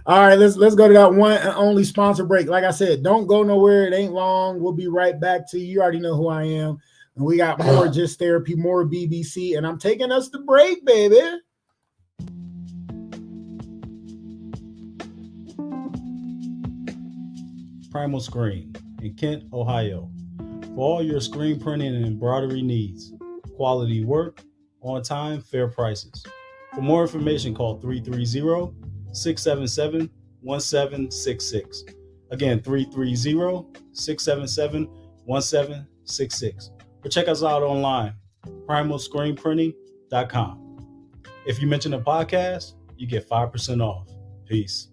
All right, let's go to that one and only sponsor break. Like I said, don't go nowhere. It ain't long. We'll be right back to you. You already know who I am. And we got more Just Therapy, more BBC, and I'm taking us to break, baby. Primal Screen in Kent, Ohio. For all your screen printing and embroidery needs. Quality work, on time, fair prices. For more information, call 330-677-1766. Again, 330-677-1766. Or check us out online, primalscreenprinting.com. If you mention a podcast, you get 5% off. Peace.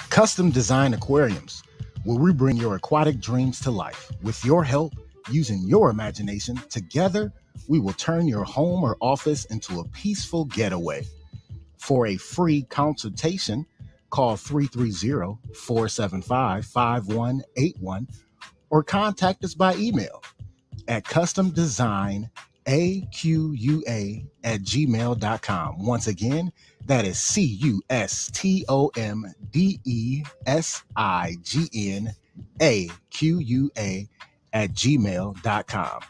Custom Design Aquariums, where we bring your aquatic dreams to life. With your help, using your imagination, together, we will turn your home or office into a peaceful getaway. For a free consultation, call 330-475-5181 or contact us by email at customdesignaqua@gmail.com. Once again, that is customdesignaqua@gmail.com.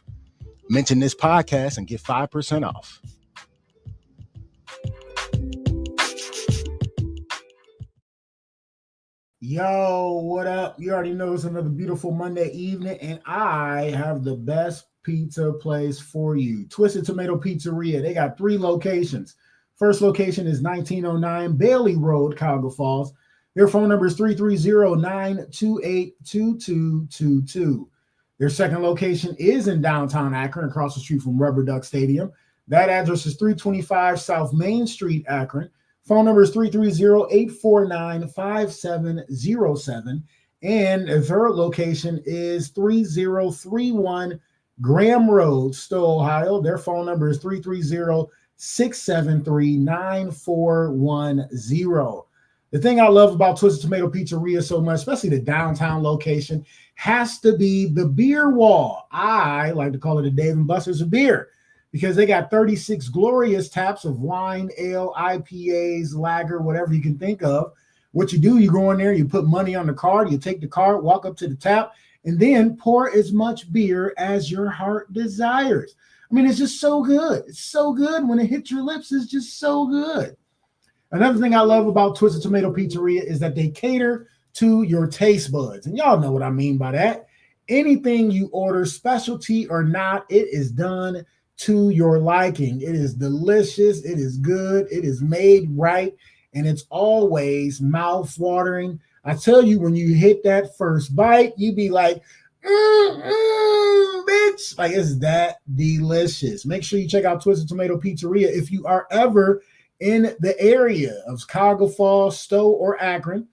Mention this podcast and get 5% off. Yo, what up? You already know it's another beautiful Monday evening, and I have the best pizza place for you. Twisted Tomato Pizzeria. They got 3 locations. First location is 1909 Bailey Road, Cuyahoga Falls. Their phone number is 330-928-2222. Their second location is in downtown Akron, across the street from Rubber Duck Stadium. That address is 325 South Main Street, Akron. Phone number is 330-849-5707. And the third location is 3031 Graham Road, Stowe, Ohio. Their phone number is 330-673-9410. The thing I love about Twisted Tomato Pizzeria so much, especially the downtown location, has to be the beer wall. I like to call it a Dave and Buster's of beer because they got 36 glorious taps of wine, ale, IPAs, lager, whatever you can think of. What you do, you go in there, you put money on the card, you take the card, walk up to the tap, and then pour as much beer as your heart desires. I mean, it's just so good. It's so good when it hits your lips. It's just so good. Another thing I love about Twisted Tomato Pizzeria is that they cater to your taste buds. And y'all know what I mean by that. Anything you order, specialty or not, it is done to your liking. It is delicious. It is good. It is made right. And it's always mouth-watering. I tell you, when you hit that first bite, you be like, bitch. Like, it's that delicious. Make sure you check out Twisted Tomato Pizzeria if you are ever in the area of Chicago Falls, Stowe, or Akron.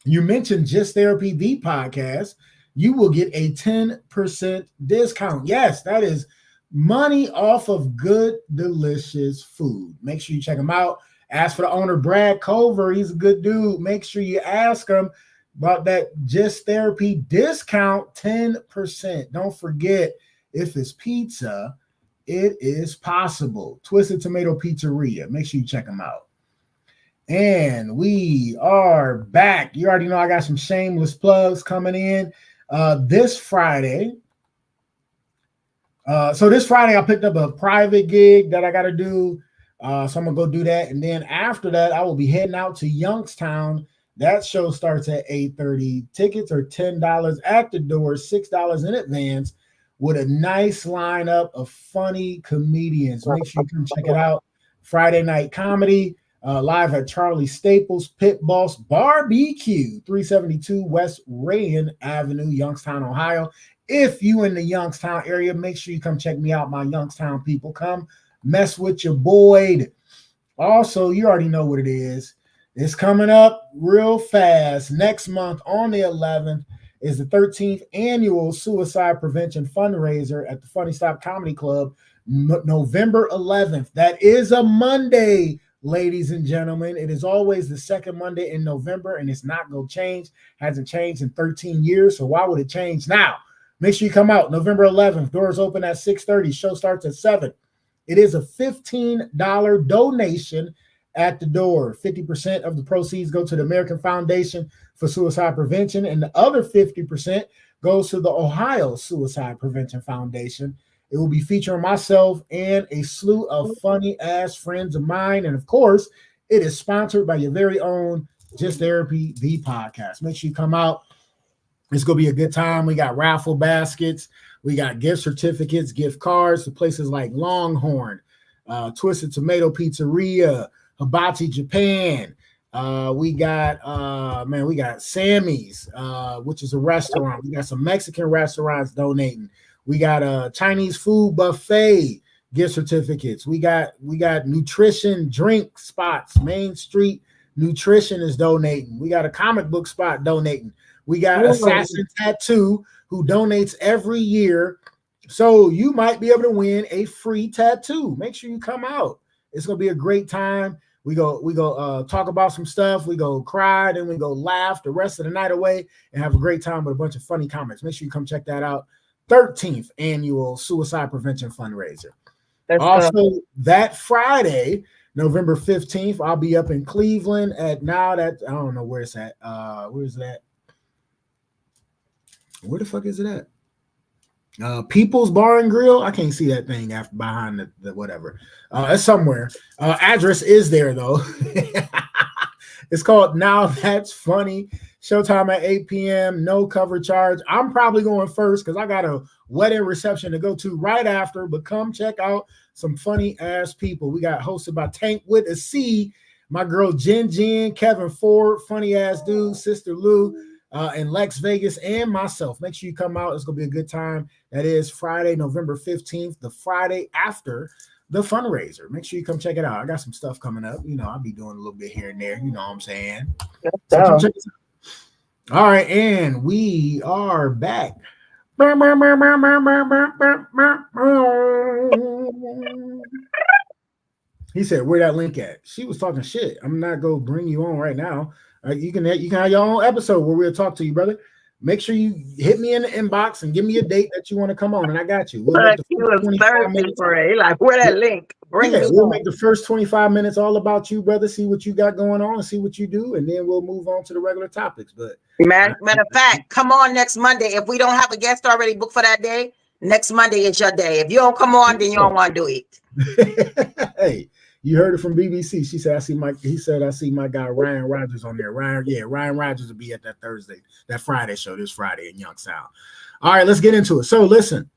You mentioned Just Therapy, the podcast, you will get a 10% discount. Yes, that is money off of good, delicious food. Make sure you check them out. Ask for the owner, Brad Culver. He's a good dude. Make sure you ask him about that Just Therapy discount, 10%. Don't forget, if it's pizza, it is possible. Twisted Tomato Pizzeria. Make sure you check them out. And we are back. You already know I got some shameless plugs coming in this Friday. So this Friday, I picked up a private gig that I got to do. So I'm going to go do that. And then after that, I will be heading out to Youngstown. That show starts at 8:30. Tickets are $10 at the door, $6 in advance, with a nice lineup of funny comedians. Make sure you come check it out. Friday night comedy, live at Charlie Staples Pit Boss Barbecue, 372 West Rayan Avenue, Youngstown, Ohio. If you in the Youngstown area, make sure you come check me out, my Youngstown people. Come mess with your boy. Also, you already know what it is. It's coming up real fast. Next month on the 11th is the 13th annual suicide prevention fundraiser at the Funny Stop Comedy Club, November 11th. That is a Monday, ladies and gentlemen. It is always the second Monday in November, and it's not going to change. Hasn't changed in 13 years, so why would it change now? Make sure you come out November 11th. Doors open at 6:30. Show starts at 7. It is a $15 donation at the door. 50% of the proceeds go to the American Foundation for Suicide Prevention, and the other 50% goes to the Ohio Suicide Prevention Foundation. It will be featuring myself and a slew of funny-ass friends of mine. And, of course, it is sponsored by your very own Just Therapy, the podcast. Make sure you come out. It's going to be a good time. We got raffle baskets. We got gift certificates, gift cards to places like Longhorn, Twisted Tomato Pizzeria, Hibachi Japan. We got Sammy's, which is a restaurant. We got some Mexican restaurants donating. We got a Chinese food buffet gift certificates. We got nutrition drink spots. Main Street Nutrition is donating. We got a comic book spot donating. We got Assassin Tattoo, who donates every year. So you might be able to win a free tattoo. Make sure you come out. It's going to be a great time. We go talk about some stuff. We go cry, then we go laugh the rest of the night away and have a great time with a bunch of funny comics. Make sure you come check that out. 13th annual suicide prevention fundraiser. Also, that Friday, November 15th, I'll be up in Cleveland at I don't know where it's at. Where's that? Where the fuck is it at? People's Bar and Grill. I can't see that thing after behind the whatever. It's somewhere. Address is there though. It's called Now That's Funny. Showtime at 8 p.m. No cover charge. I'm probably going first because I got a wedding reception to go to right after. But come check out some funny ass people. We got hosted by Tank with a C, my girl Jen, Kevin Ford, funny ass dude, Sister Lou. And Lex Vegas and myself. Make sure you come out. It's going to be a good time. That is Friday, November 15th, the Friday after the fundraiser. Make sure you come check it out. I got some stuff coming up. You know, I'll be doing a little bit here and there. You know what I'm saying? So come check this out. All right, and we are back. He said, "Where that link at?" She was talking shit. I'm not gonna bring you on right now. You can have your own episode where we'll talk to you, brother. Make sure you hit me in the inbox and give me a date that you want to come on, and I got you. We'll make But the he first was 25 thirsty minutes. for it. He like, where that link? Bring me We'll on. make the first 25 minutes all about you, brother. See what you got going on and see what you do, and then we'll move on to the regular topics. But Matter of fact, come on next Monday. If we don't have a guest already booked for that day, next Monday is your day. If you don't come on, then you don't want to do it. hey, you heard it from BBC. She said, I see my guy Ryan Rogers on there. Ryan Rogers will be at that Friday show this Friday in Youngstown. All right, let's get into it. So listen,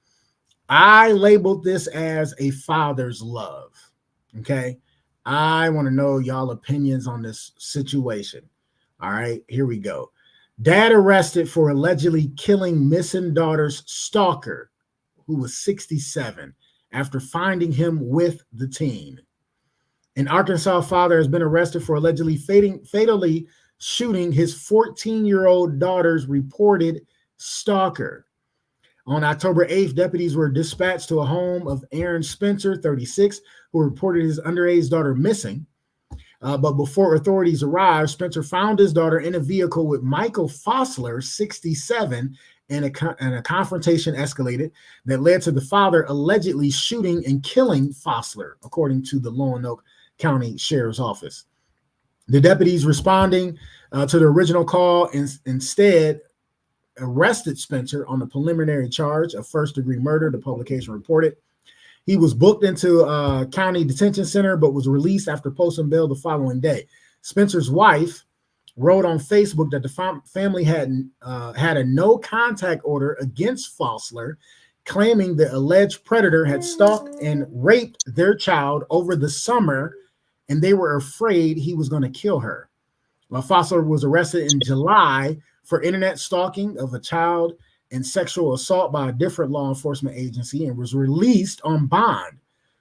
I labeled this as a father's love. Okay. I want to know y'all opinions on this situation. All right, here we go. Dad arrested for allegedly killing missing daughter's stalker, who was 67, after finding him with the teen. An Arkansas father has been arrested for allegedly fatally shooting his 14-year-old daughter's reported stalker. On October 8th, deputies were dispatched to a home of Aaron Spencer, 36, who reported his underage daughter missing. But before authorities arrived, Spencer found his daughter in a vehicle with Michael Fossler, 67, and a confrontation escalated that led to the father allegedly shooting and killing Fossler, according to the Lonoke County Sheriff's Office. The deputies responding to the original call instead arrested Spencer on the preliminary charge of first-degree murder, the publication reported. He was booked into a county detention center, but was released after posting bail the following day. Spencer's wife wrote on Facebook that the family had a no-contact order against Fossler, claiming the alleged predator had stalked and raped their child over the summer, and they were afraid he was going to kill her. Well, Fossler was arrested in July for internet stalking of a child and sexual assault by a different law enforcement agency and was released on bond.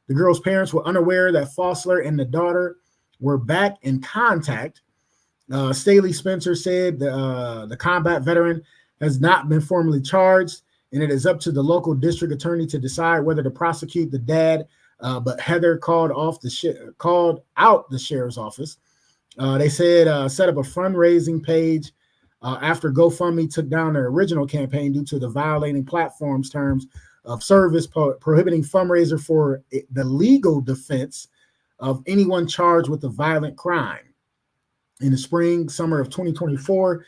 The girl's parents were unaware that Fossler and the daughter were back in contact. Staley Spencer said the combat veteran has not been formally charged, and it is up to the local district attorney to decide whether to prosecute the dad. But Heather called out the sheriff's office. They said set up a fundraising page after GoFundMe took down their original campaign due to the violating platform's terms of service, prohibiting fundraiser for the legal defense of anyone charged with a violent crime. In the summer of 2024,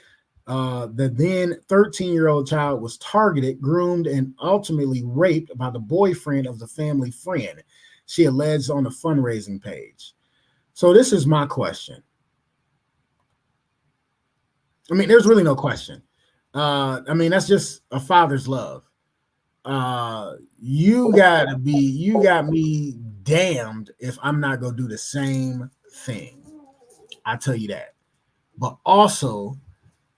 the then 13-year-old child was targeted, groomed, and ultimately raped by the boyfriend of the family friend, she alleged on the fundraising page. So this is my question. I mean, there's really no question. That's just a father's love. You got me damned if I'm not going to do the same thing. I tell you that. But also,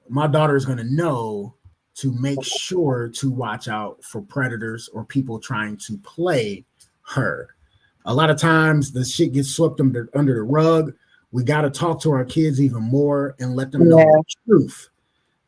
my daughter is going to know to make sure to watch out for predators or people trying to play her. A lot of times the shit gets swept under the rug. We got to talk to our kids even more and let them know the truth.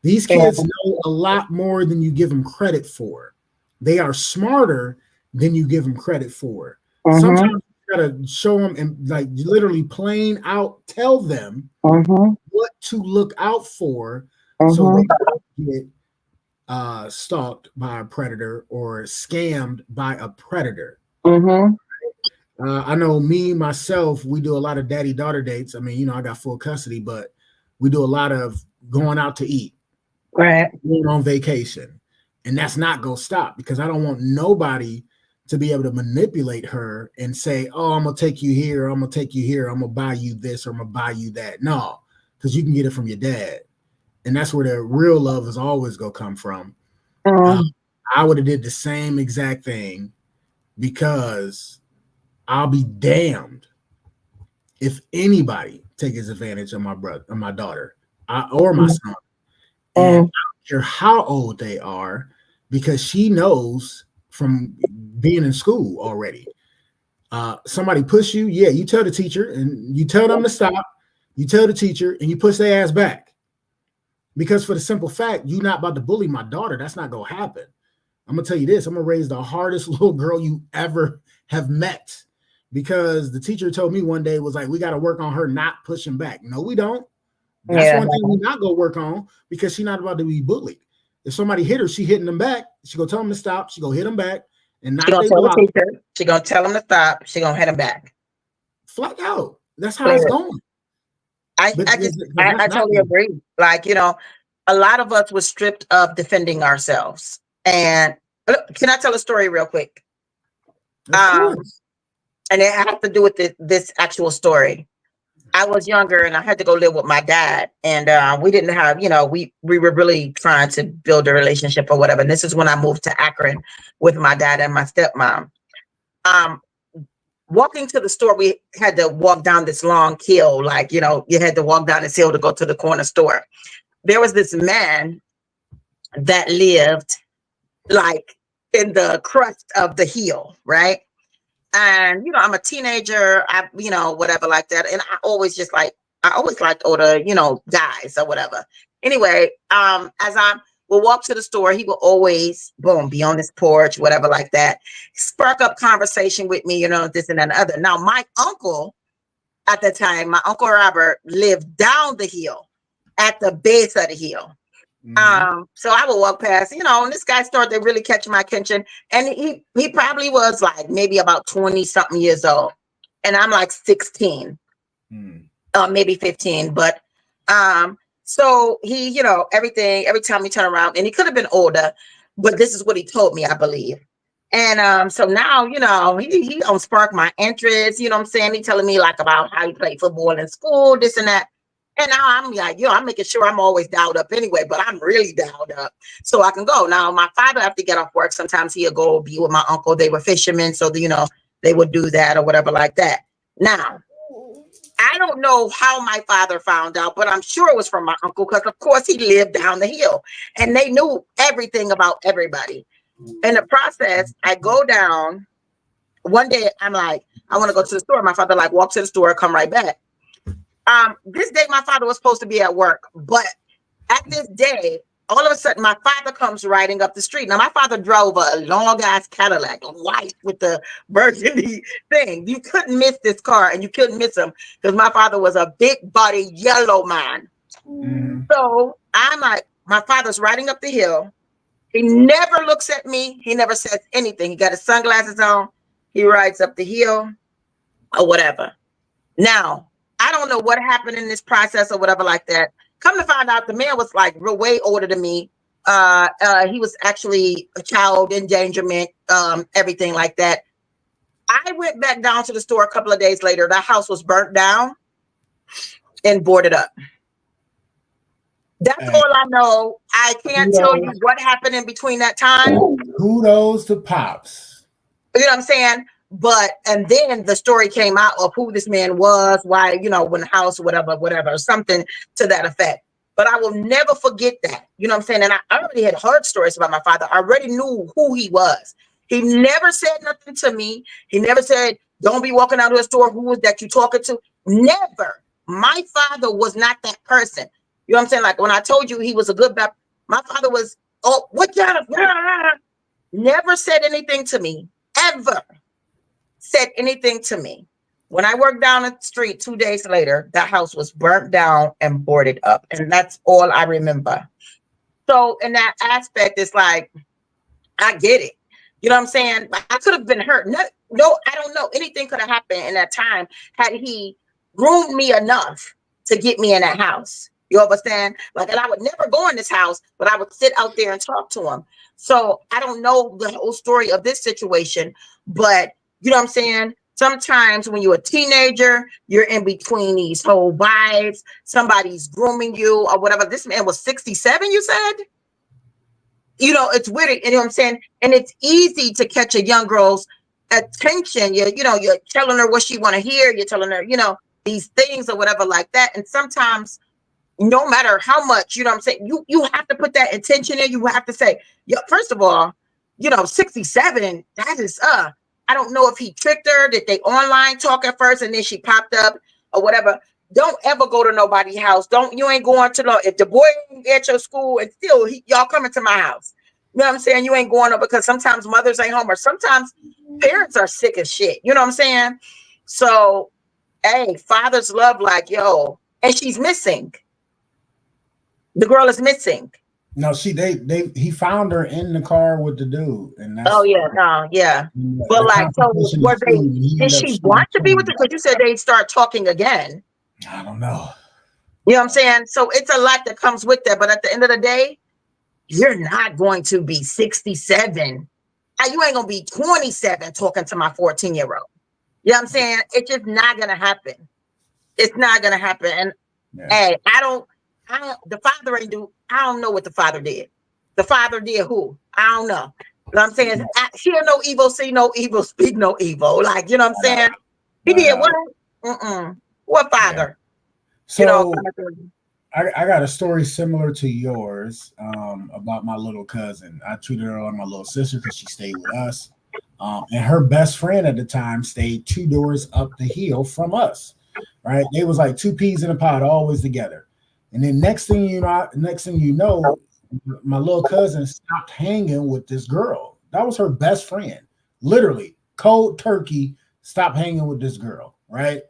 These kids know a lot more than you give them credit for. They are smarter than you give them credit for. Sometimes you got to show them and like literally plain out tell them what to look out for so they don't get stalked by a predator or scammed by a predator. I know myself, we do a lot of daddy-daughter dates. I mean, I got full custody, but we do a lot of going out to eat, right? Going on vacation. And that's not going to stop because I don't want nobody to be able to manipulate her and say, oh, I'm going to take you here, I'm going to take you here, I'm going to buy you this, or I'm going to buy you that. No, because you can get it from your dad. And that's where the real love is always going to come from. I would have did the same exact thing because I'll be damned if anybody takes advantage of my brother, or my daughter, or my son. And I don't care how old they are, because she knows from being in school already. Somebody push you, you tell the teacher and you tell them to stop. You tell the teacher and you push their ass back. Because for the simple fact, you're not about to bully my daughter. That's not going to happen. I'm going to tell you this. I'm going to raise the hardest little girl you ever have met. because the teacher told me one day was like, we got to work on her not pushing back. No, we don't. That's one thing we not gonna work on because she's not about to be bullied. If somebody hit her, she hitting them back. She gonna tell them to stop. She gonna hit them back, and not She gonna tell the teacher. She gonna tell them to stop. She gonna hit them back. Flat out. That's how it's going. I totally agree. Like, you know, a lot of us were stripped of defending ourselves. And can I tell a story real quick? And it has to do with this actual story. I was younger and I had to go live with my dad, and we didn't have, you know, we were really trying to build a relationship or whatever. And this is when I moved to Akron with my dad and my stepmom. Walking to the store, we had to walk down this long hill. Like, you know, you had to walk down this hill to go to the corner store. There was this man that lived like in the crust of the hill, right? And, you know, I'm a teenager, you know, whatever like that. And I always liked older, you know, guys or whatever. Anyway, as I will walk to the store, he will always, boom, be on this porch, whatever like that, spark up conversation with me, you know, this and that and other. Now, my uncle at the time, my Uncle Robert, lived down the hill at the base of the hill. So I would walk past, you know, and this guy started to really catch my attention. And he probably was like maybe about 20 something years old. And I'm like 16, maybe 15. But so he, you know, every time he turned around, and he could have been older, but this is what he told me, I believe. And so now, you know, he don't spark my interest, you know what I'm saying? He telling me like about how he played football in school, this and that. And now I'm like, I'm making sure I'm always dialed up anyway, but I'm really dialed up so I can go. Now, my father, have to get off work, sometimes he'll go be with my uncle. They were fishermen, so, you know, they would do that or whatever like that. Now, I don't know how my father found out, but I'm sure it was from my uncle because, of course, he lived down the hill and they knew everything about everybody. In the process, I go down. One day, I'm like, I want to go to the store. My father like, walk to the store, come right back. This day, my father was supposed to be at work, but at this day, all of a sudden, my father comes riding up the street. Now, my father drove a long-ass Cadillac, white with the burgundy thing. You couldn't miss this car, and you couldn't miss him because my father was a big-body yellow man. So I'm like, my father's riding up the hill. He never looks at me. He never says anything. He got his sunglasses on. He rides up the hill or whatever. Now, I don't know what happened in this process or whatever like that. Come to find out, the man was like way older than me. He was actually a child endangerment, everything like that. I went back down to the store a couple of days later. That house was burnt down and boarded up. That's all I know. I can't tell you what happened in between that time. Kudos to Pops. You know what I'm saying? But, and then the story came out of who this man was, why, you know, when the house, whatever, something to that effect. But I will never forget that. You know what I'm saying? And I already had heard stories about my father. I already knew who he was. He never said nothing to me. He never said, don't be walking out of the store. Who was that you talking to? Never. My father was not that person. You know what I'm saying? Like when I told you he was a good Baptist, my father was, oh, what kind of, never said anything to me, ever said anything to me. When I worked down the street 2 days later, that house was burnt down and boarded up. And that's all I remember. So in that aspect, it's like, I get it. You know what I'm saying? I could have been hurt. No, I don't know. Anything could have happened in that time had he groomed me enough to get me in that house. You understand? Like, and I would never go in this house, but I would sit out there and talk to him. So I don't know the whole story of this situation, but you know what I'm saying? Sometimes when you're a teenager, you're in between these whole vibes. Somebody's grooming you or whatever. This man was 67, you said? You know, it's weird. You know what I'm saying? And it's easy to catch a young girl's attention. You're telling her what she want to hear. You're telling her, you know, these things or whatever like that. And sometimes, no matter how much, you know what I'm saying, you have to put that intention in. You have to say, first of all, you know, 67, that is, I don't know if he tricked her. Did they online talk at first and then she popped up or whatever? Don't ever go to nobody's house. You ain't going to if the boy ain't at your school and still y'all coming to my house. You know what I'm saying? You ain't going up because sometimes mothers ain't home or sometimes Parents are sick as shit. You know what I'm saying? So, hey, fathers love like, yo, and she's missing. The girl is missing. No, he found her in the car with the dude, and that's Oh yeah, no, yeah. But like, so was they? Did she want to be with it? Because you said they'd start talking again. I don't know. You know what I'm saying? So it's a lot that comes with that. But at the end of the day, you're not going to be 67. You ain't gonna be 27 talking to my 14-year-old. You know what I'm saying? It's just not gonna happen. It's not gonna happen. And hey, I don't. The father ain't do. I don't know what the father did. The father did who? I don't know. You know what I'm saying? Hear no evil, see no evil, speak no evil. Like, you know what I'm saying? He did what? What father? So you know, I got a story similar to yours about my little cousin. I treated her like my little sister because she stayed with us. And her best friend at the time stayed 2 doors up the hill from us. Right? They was like 2 peas in a pod, always together. And then next thing you know, my little cousin stopped hanging with this girl. That was her best friend. Literally, cold turkey, stopped hanging with this girl, right?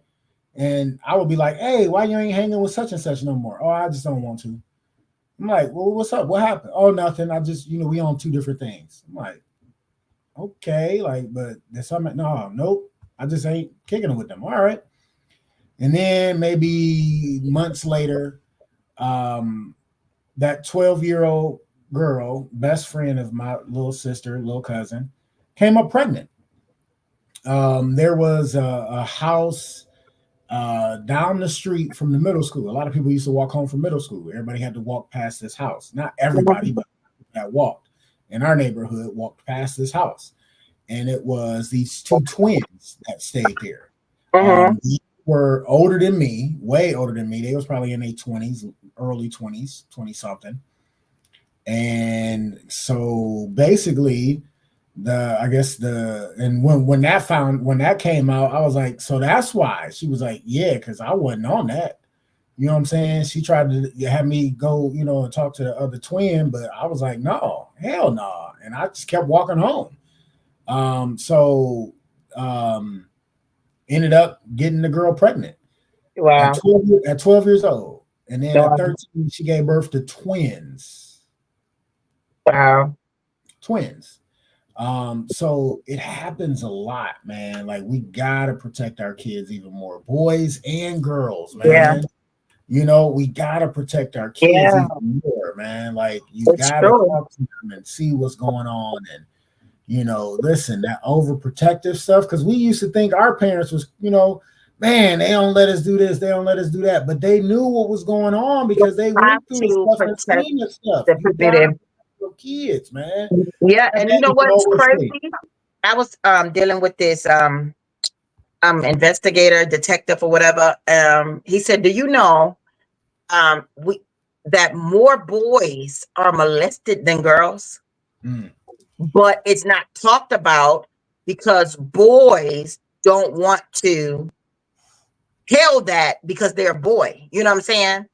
And I would be like, hey, why you ain't hanging with such and such no more? Oh, I just don't want to. I'm like, well, what's up? What happened? Oh, nothing. I just, we on 2 different things. I'm like, okay, like, but there's something. No, nope. I just ain't kicking it with them. All right. And then maybe months later, that 12-year-old girl, best friend of my little sister, little cousin, came up pregnant. There was a house down the street from the middle school. A lot of people used to walk home from middle school. Everybody had to walk past this house. Not everybody, but that walked in our neighborhood walked past this house. And it was these 2 twins that stayed there. They were older than me, way older than me. They was probably in their 20s, early 20s, 20-something. And so basically, when that came out, I was like, so that's why. She was like, yeah, because I wasn't on that. You know what I'm saying? She tried to have me go, and talk to the other twin, but I was like, no, hell no. And I just kept walking home. Ended up getting the girl pregnant. Wow. At 12 years old. And then at 13, she gave birth to twins. Wow. Twins. So it happens a lot, man. Like, we gotta protect our kids even more, boys and girls, man. Yeah. We gotta protect our kids even more, man. Like, you gotta talk to them and see what's going on, and listen, that overprotective stuff, because we used to think our parents was, man, they don't let us do this, they don't let us do that, but they knew what was going on because they went through the stuff and seen the stuff. Your kids, man. Yeah, and you know what's crazy? I was dealing with this investigator, detective, or whatever. He said, "Do you know that more boys are molested than girls?" But it's not talked about because boys don't want to tell that because they're a boy. You know what I'm saying?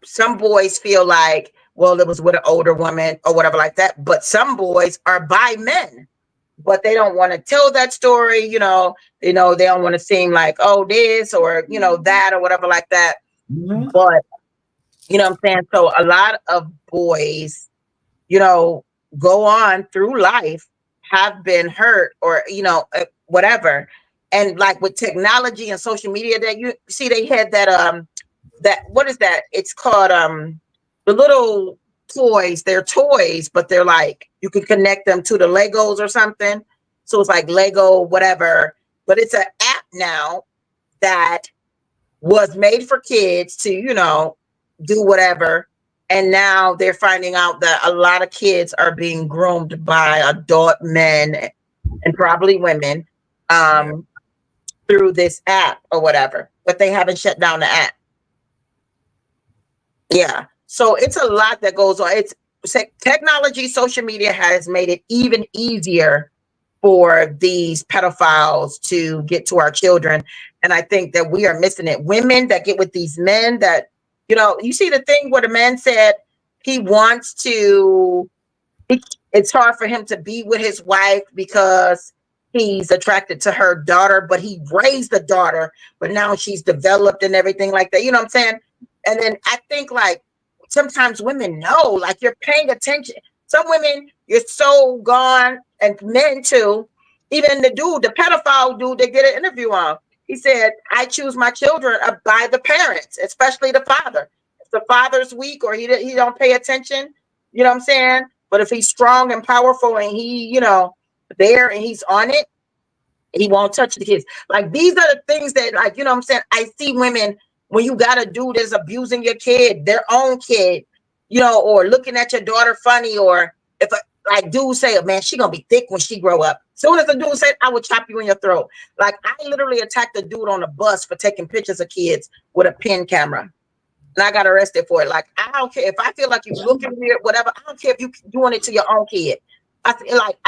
Some boys feel like, well, it was with an older woman or whatever like that. But some boys are by men, but they don't want to tell that story. They don't want to seem like, oh, this or, that or whatever like that. But, you know what I'm saying? So a lot of boys, go on through life, have been hurt or, whatever. And like with technology and social media that you see, they had that, what is that? It's called, the little toys. They're toys, but they're like, you can connect them to the Legos or something. So it's like Lego, whatever, but it's an app now that was made for kids to, do whatever. And now they're finding out that a lot of kids are being groomed by adult men and probably women through this app or whatever, but they haven't shut down the app. Yeah. So it's a lot that goes on. It's technology, social media has made it even easier for these pedophiles to get to our children. And I think that we are missing it. Women that get with these men that, you see the thing where the man said he wants to, it's hard for him to be with his wife because he's attracted to her daughter, but he raised the daughter, but now she's developed and everything like that. You know what I'm saying? And then I think like sometimes women know, like you're paying attention. Some women, you're so gone, and men too. Even the dude, the pedophile dude, they did an interview on. He said, I choose my children by the parents, especially the father. If the father's weak or he don't pay attention, you know what I'm saying? But if he's strong and powerful and he, you know, there and he's on it, he won't touch the kids. Like these are the things that, like, you know what I'm saying? I see women, when you got a dude that's abusing your kid, their own kid, you know, or looking at your daughter funny, or if like dudes say, oh, man, she gonna be thick when she grow up. Soon as a dude said, I would chop you in your throat. Like I literally attacked a dude on a bus for taking pictures of kids with a pen camera. And I got arrested for it. Like, I don't care if I feel like you looking weird, whatever. I don't care if you doing it to your own kid. I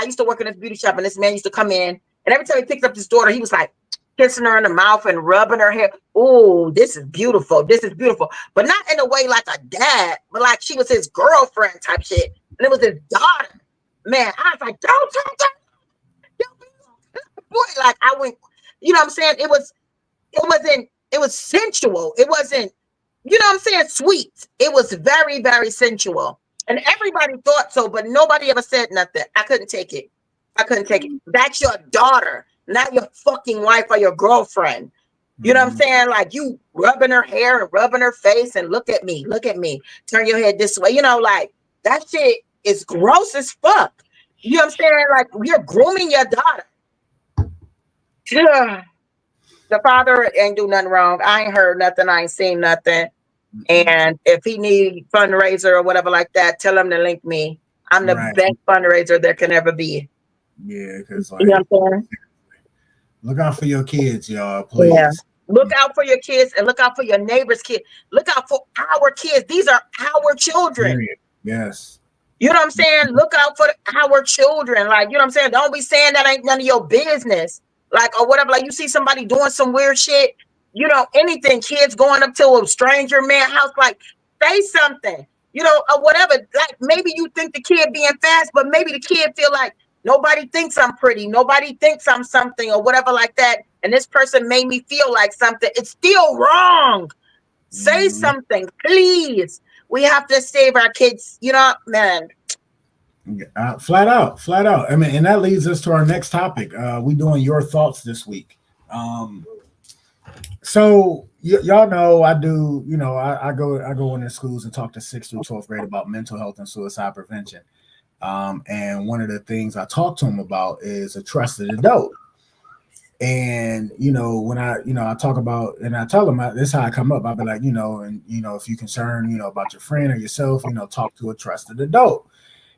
used to work in this beauty shop, and this man used to come in, and every time he picked up his daughter, he was like kissing her in the mouth and rubbing her hair. Oh, this is beautiful. This is beautiful. But not in a way like a dad, but like she was his girlfriend type shit. And it was his daughter. Man, I was like, don't talk to her. Boy, like I went, you know what I'm saying? It was sensual. It wasn't, you know what I'm saying, sweet. It was very, very sensual. And everybody thought so, but nobody ever said nothing. I couldn't take it. That's your daughter, not your fucking wife or your girlfriend. You know what I'm saying? Like you rubbing her hair and rubbing her face and look at me. Turn your head this way. You know, like that shit is gross as fuck. You know what I'm saying? Like you're grooming your daughter. The father ain't do nothing wrong. I ain't heard nothing. I ain't seen nothing. And if he need fundraiser or whatever like that, tell him to link me. I'm the best fundraiser there can ever be. Yeah, because like, you know what I'm saying? Look out for your kids, y'all. Please. Yeah. Look out for your kids and look out for your neighbor's kids. Look out for our kids. These are our children. Period. Yes. You know what I'm saying? Look out for our children. Like, you know what I'm saying? Don't be saying that ain't none of your business. Like, or whatever. Like, you see somebody doing some weird shit, you know, anything, kids going up to a stranger man house, like, say something, you know, or whatever. Like, maybe you think the kid being fast, but maybe the kid feel like nobody thinks I'm pretty. Nobody thinks I'm something or whatever like that. And this person made me feel like something. It's still wrong. Say something, please. We have to save our kids, you know, man. Flat out. I mean, and that leads us to our next topic. We doing your thoughts this week. So y'all know I do. You know, I go into schools and talk to 6th through 12th grade about mental health and suicide prevention. And one of the things I talk to them about is a trusted adult. And you know, when I talk about, and I tell them this is how I come up. I'll be like, you know, and you know, if you're concerned, you know, about your friend or yourself, you know, talk to a trusted adult.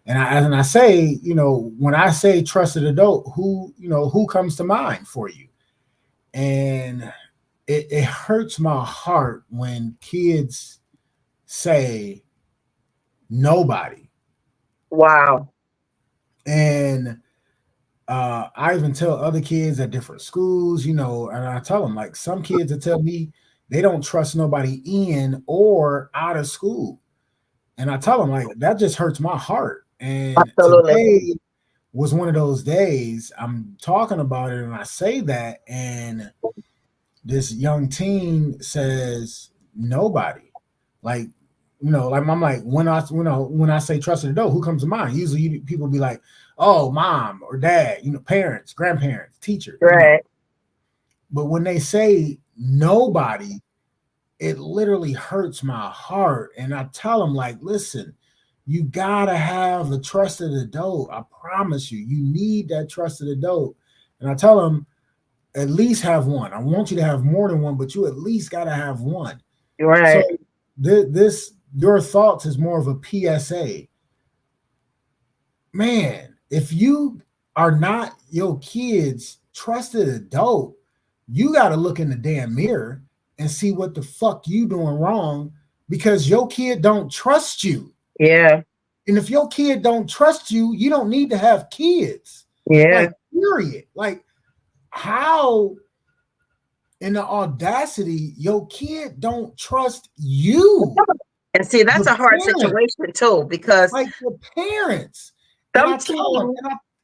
And I say, you know, when I say trusted adult, who comes to mind for you? And it hurts my heart when kids say nobody. Wow. And I even tell other kids at different schools, you know, and I tell them, like, some kids that tell me they don't trust nobody in or out of school. And I tell them, like, that just hurts my heart. And absolutely. Today was one of those days. I'm talking about it and I say that, and this young teen says nobody. Like, you know, like I'm like, when I say trusted adult, who comes to mind? Usually people be like, oh, mom or dad, you know, parents, grandparents, teachers. Right. You know? But when they say nobody, it literally hurts my heart. And I tell them, like, listen, you gotta have the trusted adult. I promise you, you need that trusted adult. And I tell them, at least have one. I want you to have more than one, but you at least gotta have one. You're right. So this your thoughts is more of a PSA. Man, if you are not your kid's trusted adult, you gotta look in the damn mirror and see what the fuck you doing wrong, because your kid don't trust you. Yeah. And if your kid don't trust you, you don't need to have kids. Yeah. Like, period. Like, how in the audacity your kid don't trust you? And see, that's a hard situation too, because like the parents.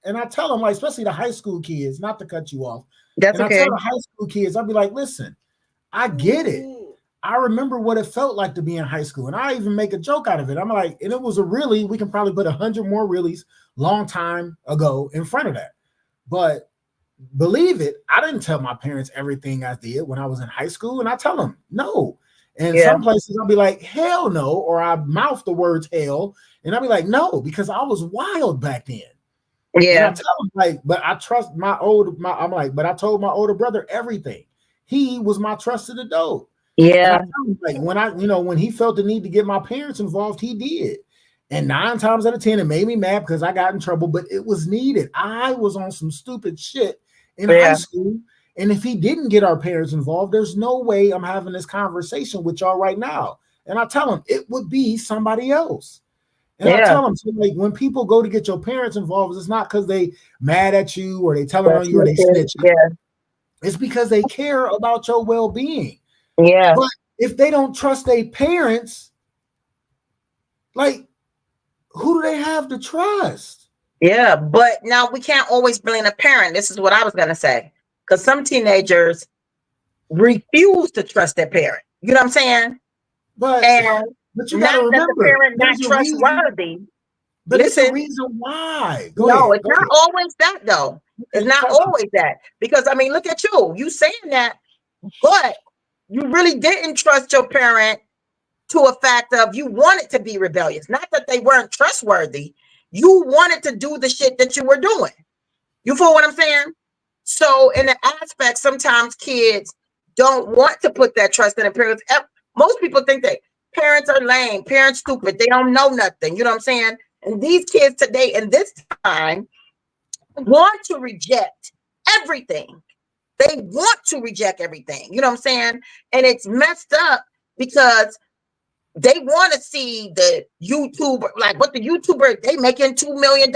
and I tell them, like, especially the high school kids, not to cut you off. That's And I okay. tell the high school kids, I'll be like, listen, I get it. I remember what it felt like to be in high school. And I even make a joke out of it. I'm like, and it was a really, we can probably put 100 more reallys long time ago in front of that. But believe it, I didn't tell my parents everything I did when I was in high school. And I tell them no. And some places I'll be like, hell no, or I mouth the words hell. And I'll be like, no, because I was wild back then. Yeah. And I tell them, like, but I trust I'm like, but I told my older brother everything. He was my trusted adult. Yeah. Him, like when he felt the need to get my parents involved, he did. And 9 times out of 10, it made me mad because I got in trouble, but it was needed. I was on some stupid shit in high school. And if he didn't get our parents involved, there's no way I'm having this conversation with y'all right now. And I tell him it would be somebody else. And I tell them, so like, when people go to get your parents involved, it's not because they mad at you or they telling on you or they snitch. It's because they care about your well-being. Yeah. But if they don't trust their parents, like, who do they have to trust? Yeah, but now we can't always blame a parent. This is what I was going to say. Because some teenagers refuse to trust their parent. You know what I'm saying? But you not gotta remember, that the parent not trustworthy. But listen, it's a reason why. Go ahead. It's not always that, though. It's not always that. Because, I mean, look at you. You saying that, but you really didn't trust your parent to a fact of you wanted to be rebellious. Not that they weren't trustworthy. You wanted to do the shit that you were doing. You feel what I'm saying? So in the aspect, sometimes kids don't want to put that trust in their parents. Most people think that parents are lame, parents stupid, they don't know nothing. You know what I'm saying? And these kids today in this time want to reject everything. They want to reject everything. You know what I'm saying? And it's messed up because they want to see the YouTuber, like what the YouTuber, they making $2 million.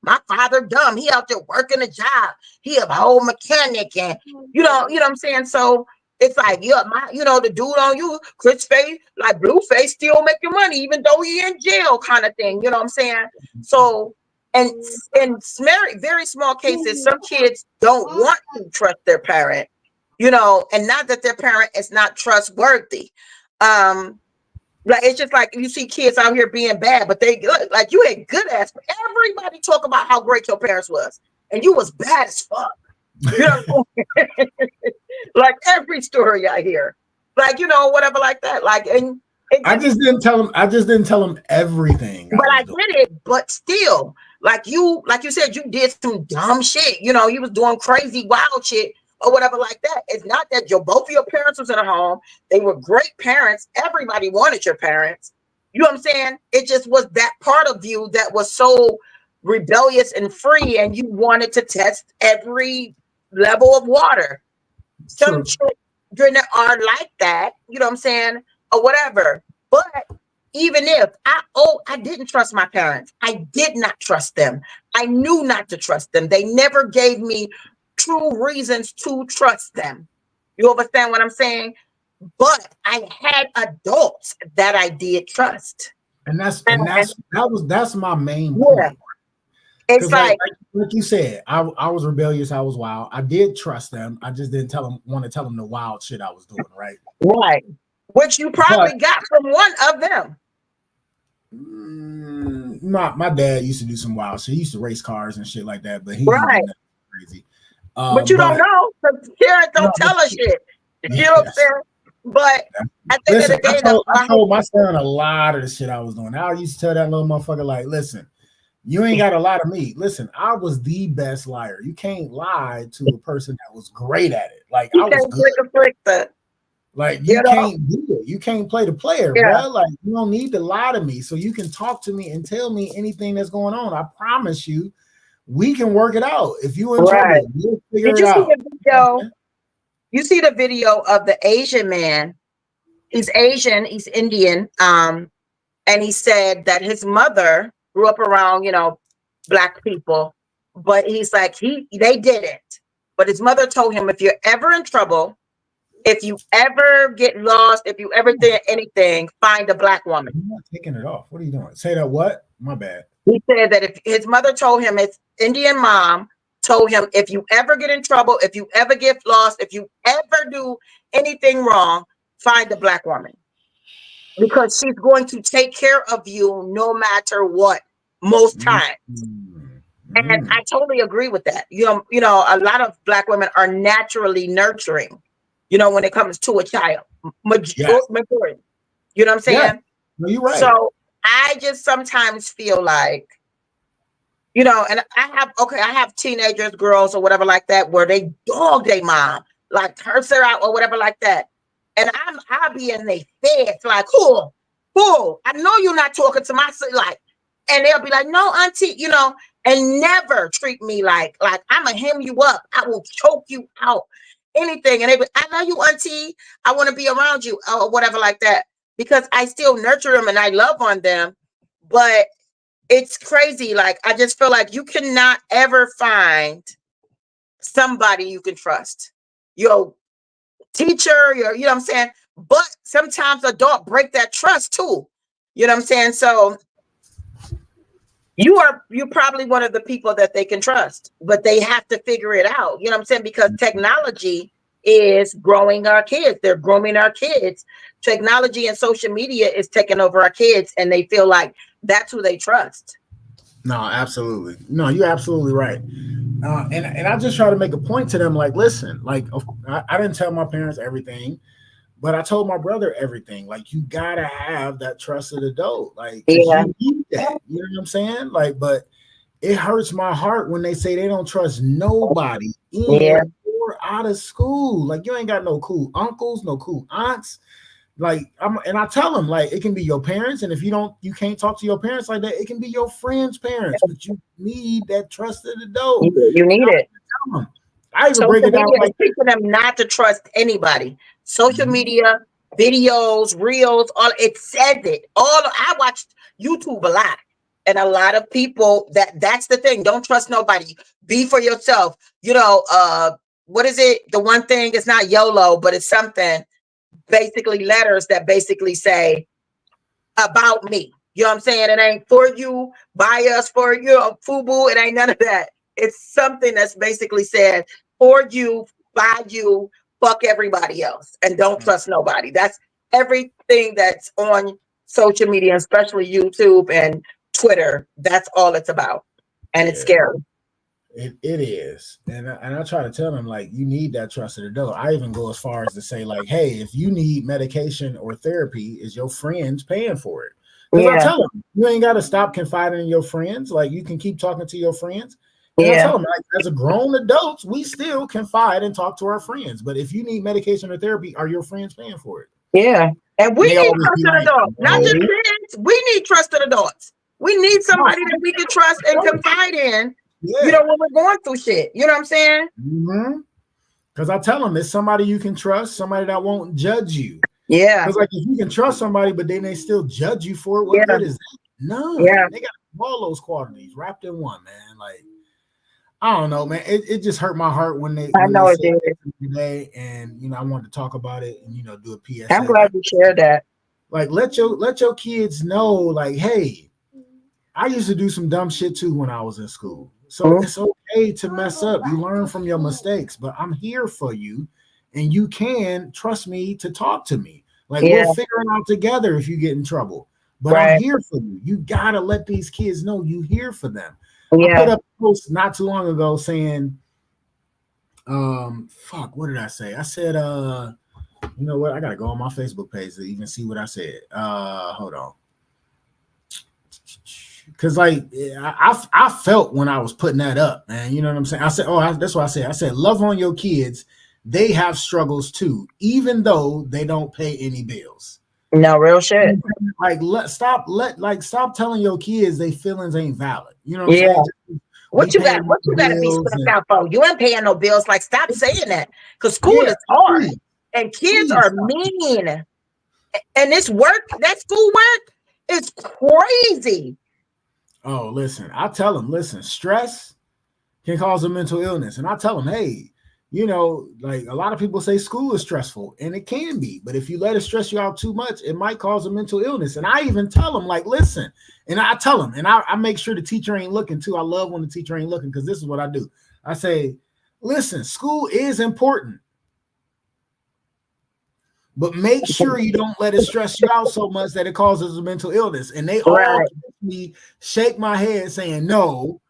My father dumb. He out there working a job. He a whole mechanic, and you know what I'm saying? So it's like, the dude on you, Chris Face, like Blueface, still making money, even though he in jail, kind of thing. You know what I'm saying? So, and in very small cases, some kids don't want to trust their parent, and not that their parent is not trustworthy. Like, it's just like you see kids out here being bad, but they like you had good ass. Everybody talk about how great your parents was, and you was bad as fuck. You know, like every story I hear, like whatever like that. Like, and I just didn't tell him everything. But I did it. But still, like you said, you did some dumb shit. You was doing crazy, wild shit. Or whatever like that. It's not that both of your parents was in a home. They were great parents. Everybody wanted your parents. You know what I'm saying? It just was that part of you that was so rebellious and free, and you wanted to test every level of water. Some children are like that, you know what I'm saying? Or whatever. But even if I didn't trust my parents, I did not trust them. I knew not to trust them. They never gave me true reasons to trust them. You understand what I'm saying? But I had adults that I did trust. And that's my main point. It's like you said, I was rebellious, I was wild. I did trust them. I just didn't want to tell them the wild shit I was doing, right? Right. Which you probably got from one of them. My dad used to do some wild shit. He used to race cars and shit like that, but he right. didn't do nothing crazy. But you don't know, because parents don't tell us shit. You know what I'm saying? But at the end of the day, I told my son a lot of the shit I was doing. I used to tell that little motherfucker, like, listen, you ain't got a lie to me. Listen, I was the best liar. You can't lie to a person that was great at it. Like, I was good. Like, you can't do it. You can't play the player, bro. Like, you don't need to lie to me. So you can talk to me and tell me anything that's going on. I promise you, we can work it out. If you in trouble, we'll figure it out. You see the video of the Asian man. He's Asian, he's Indian. And he said that his mother grew up around, Black people, but he's like, they didn't. But his mother told him, if you're ever in trouble, if you ever get lost, if you ever did anything, find a Black woman. You're not taking it off. What are you doing? Say that what? My bad. He said that if his mother told him, his Indian mom told him, if you ever get in trouble, if you ever get lost, if you ever do anything wrong, find a black woman because she's going to take care of you no matter what, most times. And I totally agree with that. You know, a lot of black women are naturally nurturing, you know, when it comes to a child. Majority. You know what I'm saying? Yeah. No, you're right. So I just sometimes feel like, you know, and I have teenagers, girls or whatever like that, where they dog their mom, like curse her out or whatever like that. And I'll be in their face like, who? I know you're not talking to my son, like, and they'll be like, no, auntie, you know, and never treat me like I'ma hem you up. I will choke you out, anything. And they be, I love you, auntie. I want to be around you or whatever like that, because I still nurture them and I love on them. But it's crazy. Like, I just feel like you cannot ever find somebody you can trust. Your teacher, you know what I'm saying? But sometimes adults break that trust too. You know what I'm saying? So you're probably one of the people that they can trust, but they have to figure it out. You know what I'm saying? Because technology is growing our kids. They're grooming our kids. Technology and social media is taking over our kids, and they feel like that's who they trust. No, absolutely. No, you're absolutely right. And I just try to make a point to them, like, listen, like, I didn't tell my parents everything, but I told my brother everything. Like, you gotta have that trusted adult. Like, Yeah. you need that. You know what I'm saying? Like, but it hurts my heart when they say they don't trust nobody in or out of school. Like, you ain't got no cool uncles, no cool aunts. Like, I tell them, like, it can be your parents, and if you can't talk to your parents like that, it can be your friends' parents, but you need that trusted adult. You need it. I even break it down like teaching them not to trust anybody. Social media, videos, reels, all it says it. I watched YouTube a lot, and a lot of people that's the thing. Don't trust nobody. Be for yourself. You know, what is it? The one thing, it's not YOLO, but it's something. Basically letters that basically say about me. You know what I'm saying? It ain't for you, by us, for you, FUBU. It ain't none of that. It's something that's basically said for you, by you, fuck everybody else, and don't trust nobody. That's everything that's on social media, especially YouTube and Twitter. That's all it's about. And it's scary. It is. And I try to tell them, like, you need that trusted adult. I even go as far as to say, like, hey, if you need medication or therapy, is your friends paying for it? Because I tell them, you ain't got to stop confiding in your friends. Like, you can keep talking to your friends. And I tell them, like, as a grown adults, we still confide and talk to our friends. But if you need medication or therapy, are your friends paying for it? Yeah. And we need trusted adults, not just kids. We need trusted adults. We need somebody that we can trust and confide in. Yeah. You know, when we're going through shit, you know what I'm saying? Because I tell them it's somebody you can trust, somebody that won't judge you. Yeah. Because, like, if you can trust somebody, but then they still judge you for it, what good is that? No. Yeah. They got all those qualities wrapped in one, man. Like, I don't know, man. It just hurt my heart when they. I know it did today, and you know, I wanted to talk about it and do a PSA. I'm glad you shared that. Like, let your kids know, like, hey, I used to do some dumb shit too when I was in school. So it's okay to mess up. You learn from your mistakes, but I'm here for you, and you can trust me to talk to me. Like, we'll figure it out together if you get in trouble. But I'm here for you. You gotta let these kids know you here for them. I put up a post not too long ago saying, what did I say? I said, you know what? I gotta go on my Facebook page to even see what I said. Hold on. Because, like, I felt when I was putting that up, man. You know what I'm saying? I said, that's what I said. I said, love on your kids. They have struggles too, even though they don't pay any bills. No, real shit. Like, stop telling your kids they feelings ain't valid. You know what I'm saying? What you got to be stressed out for? You ain't paying no bills. Like, stop saying that, because school is hard and kids are mean. And this work, that school work is crazy. Oh, listen, I tell them, stress can cause a mental illness. And I tell them, hey, like a lot of people say school is stressful, and it can be, but if you let it stress you out too much, it might cause a mental illness. And I even tell them, like, listen, and I tell them, and I make sure the teacher ain't looking too. I love when the teacher ain't looking, because this is what I do. I say, listen, school is important, but make sure you don't let it stress you out so much that it causes a mental illness. And they all me shake my head saying no,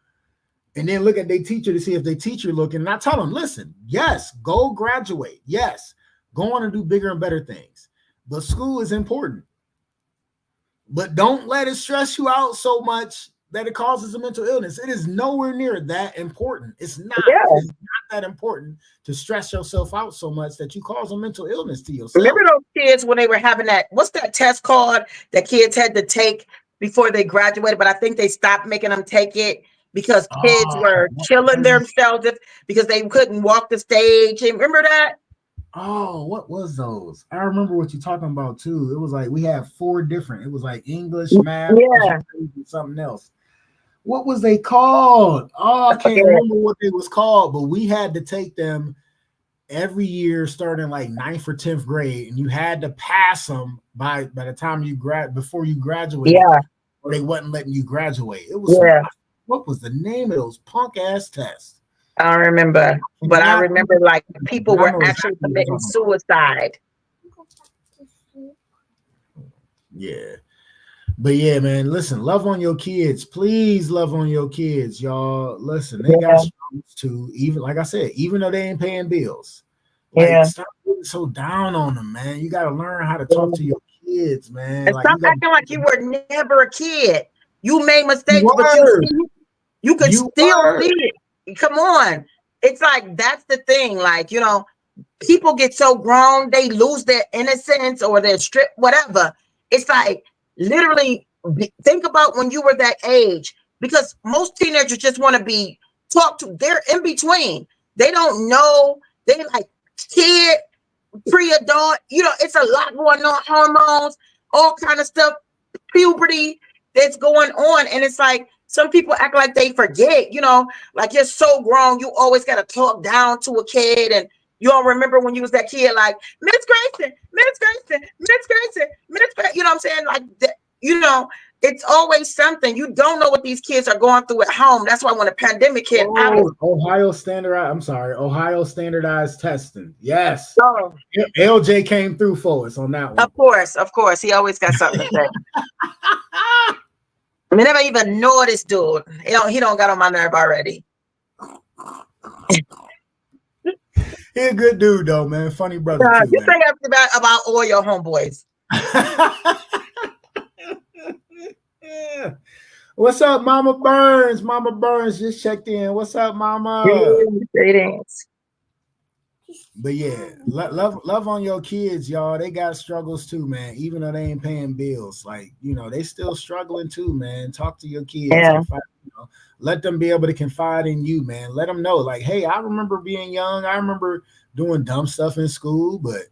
and then look at their teacher to see if their teacher looking. And I tell them, listen, yes, go graduate. Yes, go on and do bigger and better things. But school is important. But don't let it stress you out so much that it causes a mental illness. It is nowhere near that important. It's not, it's not that important to stress yourself out so much that you cause a mental illness to yourself. Remember those kids when they were having that, what's that test called that kids had to take before they graduated? But I think they stopped making them take it because kids were killing themselves because they couldn't walk the stage. And remember that? Oh, what was those? I remember what you're talking about too. It was like we had 4 different. It was like English, math, something else. What was they called? Oh, I can't remember what they was called, but we had to take them every year starting like 9th or 10th grade, and you had to pass them by the time you before you graduated. Or they wasn't letting you graduate. It was what was the name of those punk ass tests? I don't remember, but I remember like people were actually committing suicide. Yeah. But yeah, man, listen, love on your kids. Please love on your kids, y'all. Listen, they got struggles too. Even like I said, even though they ain't paying bills. Like, stop getting so down on them, man. You got to learn how to talk to your kids, man. And like, stop acting like you were never a kid. You made mistakes, but you could still see it. Come on. It's like, that's the thing. Like, people get so grown, they lose their innocence or their strip, whatever. It's like, literally think about when you were that age, because most teenagers just want to be talked to. They're in between. They don't know. They like kid, pre-adult, it's a lot going on, hormones, all kind of stuff, puberty that's going on. And it's like, some people act like they forget, like you're so grown, you always got to talk down to a kid. And you don't remember when you was that kid, like, Miss Grayson, Miss Grayson, Miss Grayson, Miss Grayson, you know what I'm saying? Like, it's always something. You don't know what these kids are going through at home. That's why when the pandemic hit, Ohio standardized testing. Yes. LJ came through for us on that one. Of course. He always got something to say. I never even know this dude. He don't got on my nerve already. He a good dude though, man. Funny brother. Too, you think about all your homeboys. Yeah. What's up, Mama Burns? Mama Burns just checked in. What's up, Mama? Greetings. But yeah, love on your kids, y'all. They got struggles too, man. Even though they ain't paying bills, like they still struggling too, man. Talk to your kids. Let them be able to confide in you, man. Let them know, like, hey, I remember being young. I remember doing dumb stuff in school, but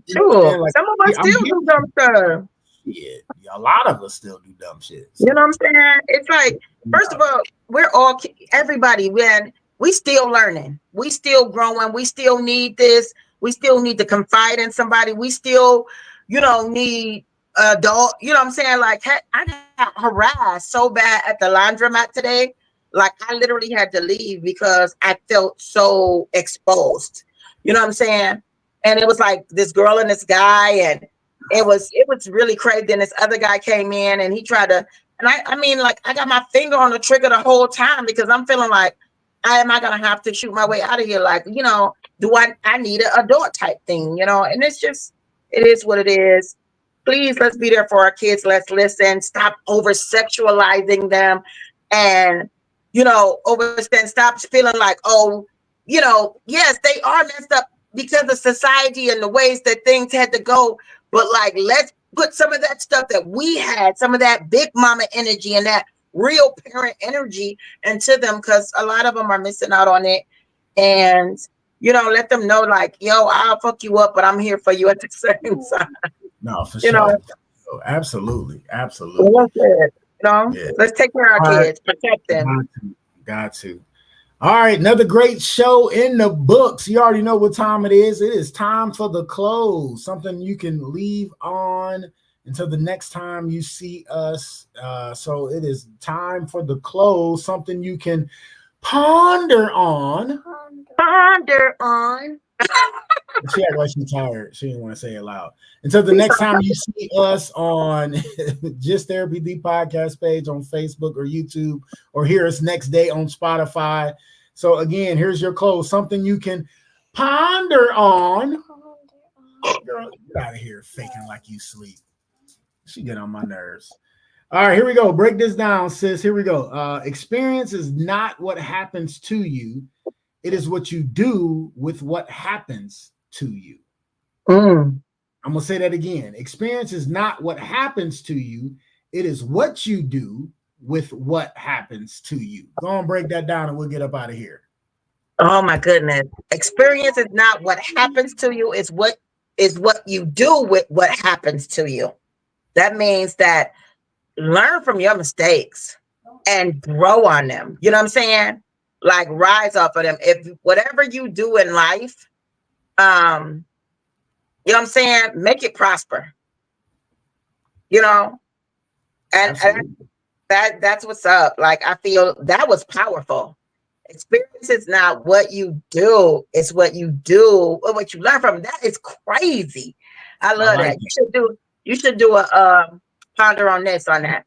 sure. Like, some of us still do dumb stuff. Yeah, a lot of us still do dumb shit. So. You know what I'm saying? It's like, first of all, we're all, everybody, when we still learning, we still growing, we still need this, we still need to confide in somebody, we still, need adult, you know what I'm saying? Like, I got harassed so bad at the laundromat today. Like, I literally had to leave because I felt so exposed. You know what I'm saying? And it was like this girl and this guy, and it was really crazy. Then this other guy came in and he tried to, and I mean, like, I got my finger on the trigger the whole time because I'm feeling like, am I gonna have to shoot my way out of here? Like, do I need an adult type thing, and it's just, it is what it is. Please, let's be there for our kids. Let's listen. Stop over sexualizing them, and overstand. Stop feeling like, yes, they are messed up because of society and the ways that things had to go. But like, let's put some of that stuff that we had, some of that big mama energy and that real parent energy into them, because a lot of them are missing out on it. And let them know, like, yo, I'll fuck you up, but I'm here for you at the same time. No, for sure. Absolutely. Let's take care of our kids, protect them. Got to. All right, another great show in the books. You already know what time it is. It is time for the close, something you can leave on until the next time you see us. So it is time for the close, something you can ponder on. Ponder on. She act like she's tired. She didn't want to say it loud. Until the next time you see us on Just Therapy the podcast page on Facebook or YouTube, or hear us next day on Spotify. So again, here's your close, something you can ponder on. Girl, get out of here faking like you sleep. She get on my nerves. All right, here we go. Break this down, sis. Here we go. Experience is not what happens to you. It is what you do with what happens to you. I'm going to say that again. Experience is not what happens to you. It is what you do with what happens to you. Go on, break that down and we'll get up out of here. Oh my goodness. Experience is not what happens to you. It's what you do with what happens to you. That means that learn from your mistakes and grow on them. You know what I'm saying? Like rise off of them. If whatever you do in life, you know what I'm saying? Make it prosper. You know? And that's what's up. Like I feel that was powerful. Experience is not what you do, it's what you do or what you learn from. That is crazy. I love that. You should do a ponder on this on that.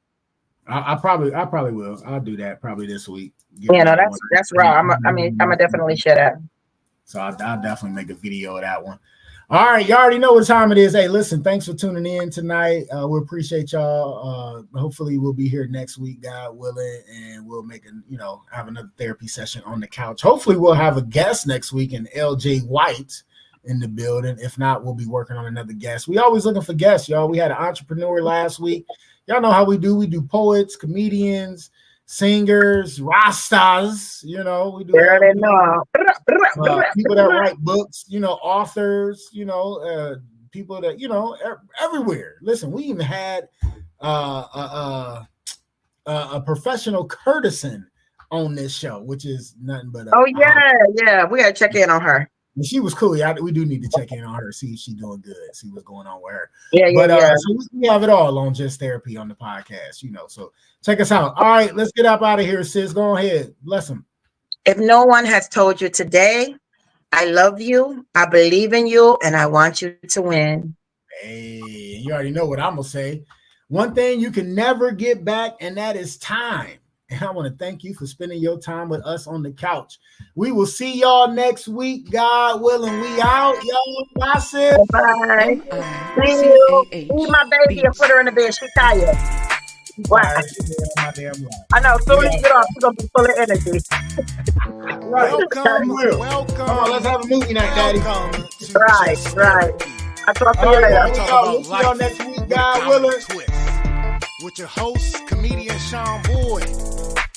I probably will. I'll do that probably this week. That's raw. I'm gonna definitely share that. So I'll definitely make a video of that one. All right, you already know what time it is. Hey, listen, thanks for tuning in tonight. We appreciate y'all. Hopefully we'll be here next week, God willing, and we'll have another therapy session on the couch. Hopefully we'll have a guest next week in LJ White in the building. If not, we'll be working on another guest. We always looking for guests, y'all. We had an entrepreneur last week. Y'all know how we do. We do poets, comedians, singers, rastas. You know, we do people that write books. You know, authors. You know, people that everywhere. Listen, we even had a professional courtesan on this show, which is nothing but. Yeah, we gotta check in on her. She was cool. We do need to check in on her, see if she's doing good, see what's going on with her. So we have it all on Just Therapy on the podcast, so check us out. All right, let's get up out of here, sis. Go ahead. Bless them. If no one has told you today, I love you, I believe in you, and I want you to win. Hey, you already know what I'm going to say. One thing you can never get back, and that is time. And I want to thank you for spending your time with us on the couch. We will see y'all next week. God willing, we out. Y'all, massive. Bye. See you. Leave my baby and put her in the bed. She's tired. Wow. I know. As soon as you get off, she's going to be full of energy. Welcome. Come on, let's have a movie night, Daddy. Right. I'll talk to you later. We'll see y'all next week. God willing. With your host, comedian Sean Boyd,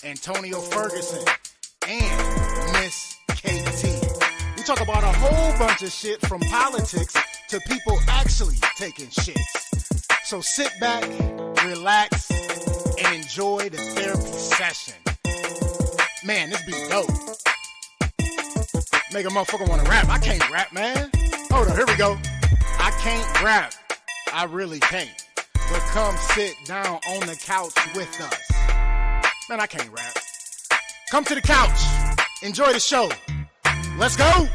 Antonio Ferguson, and Miss KT. We talk about a whole bunch of shit from politics to people actually taking shits. So sit back, relax, and enjoy the therapy session. Man, this be dope. Make a motherfucker want to rap. I can't rap, man. Hold on, here we go. I can't rap. I really can't. But come sit down on the couch with us. Man, I can't rap. Come to the couch. Enjoy the show. Let's go.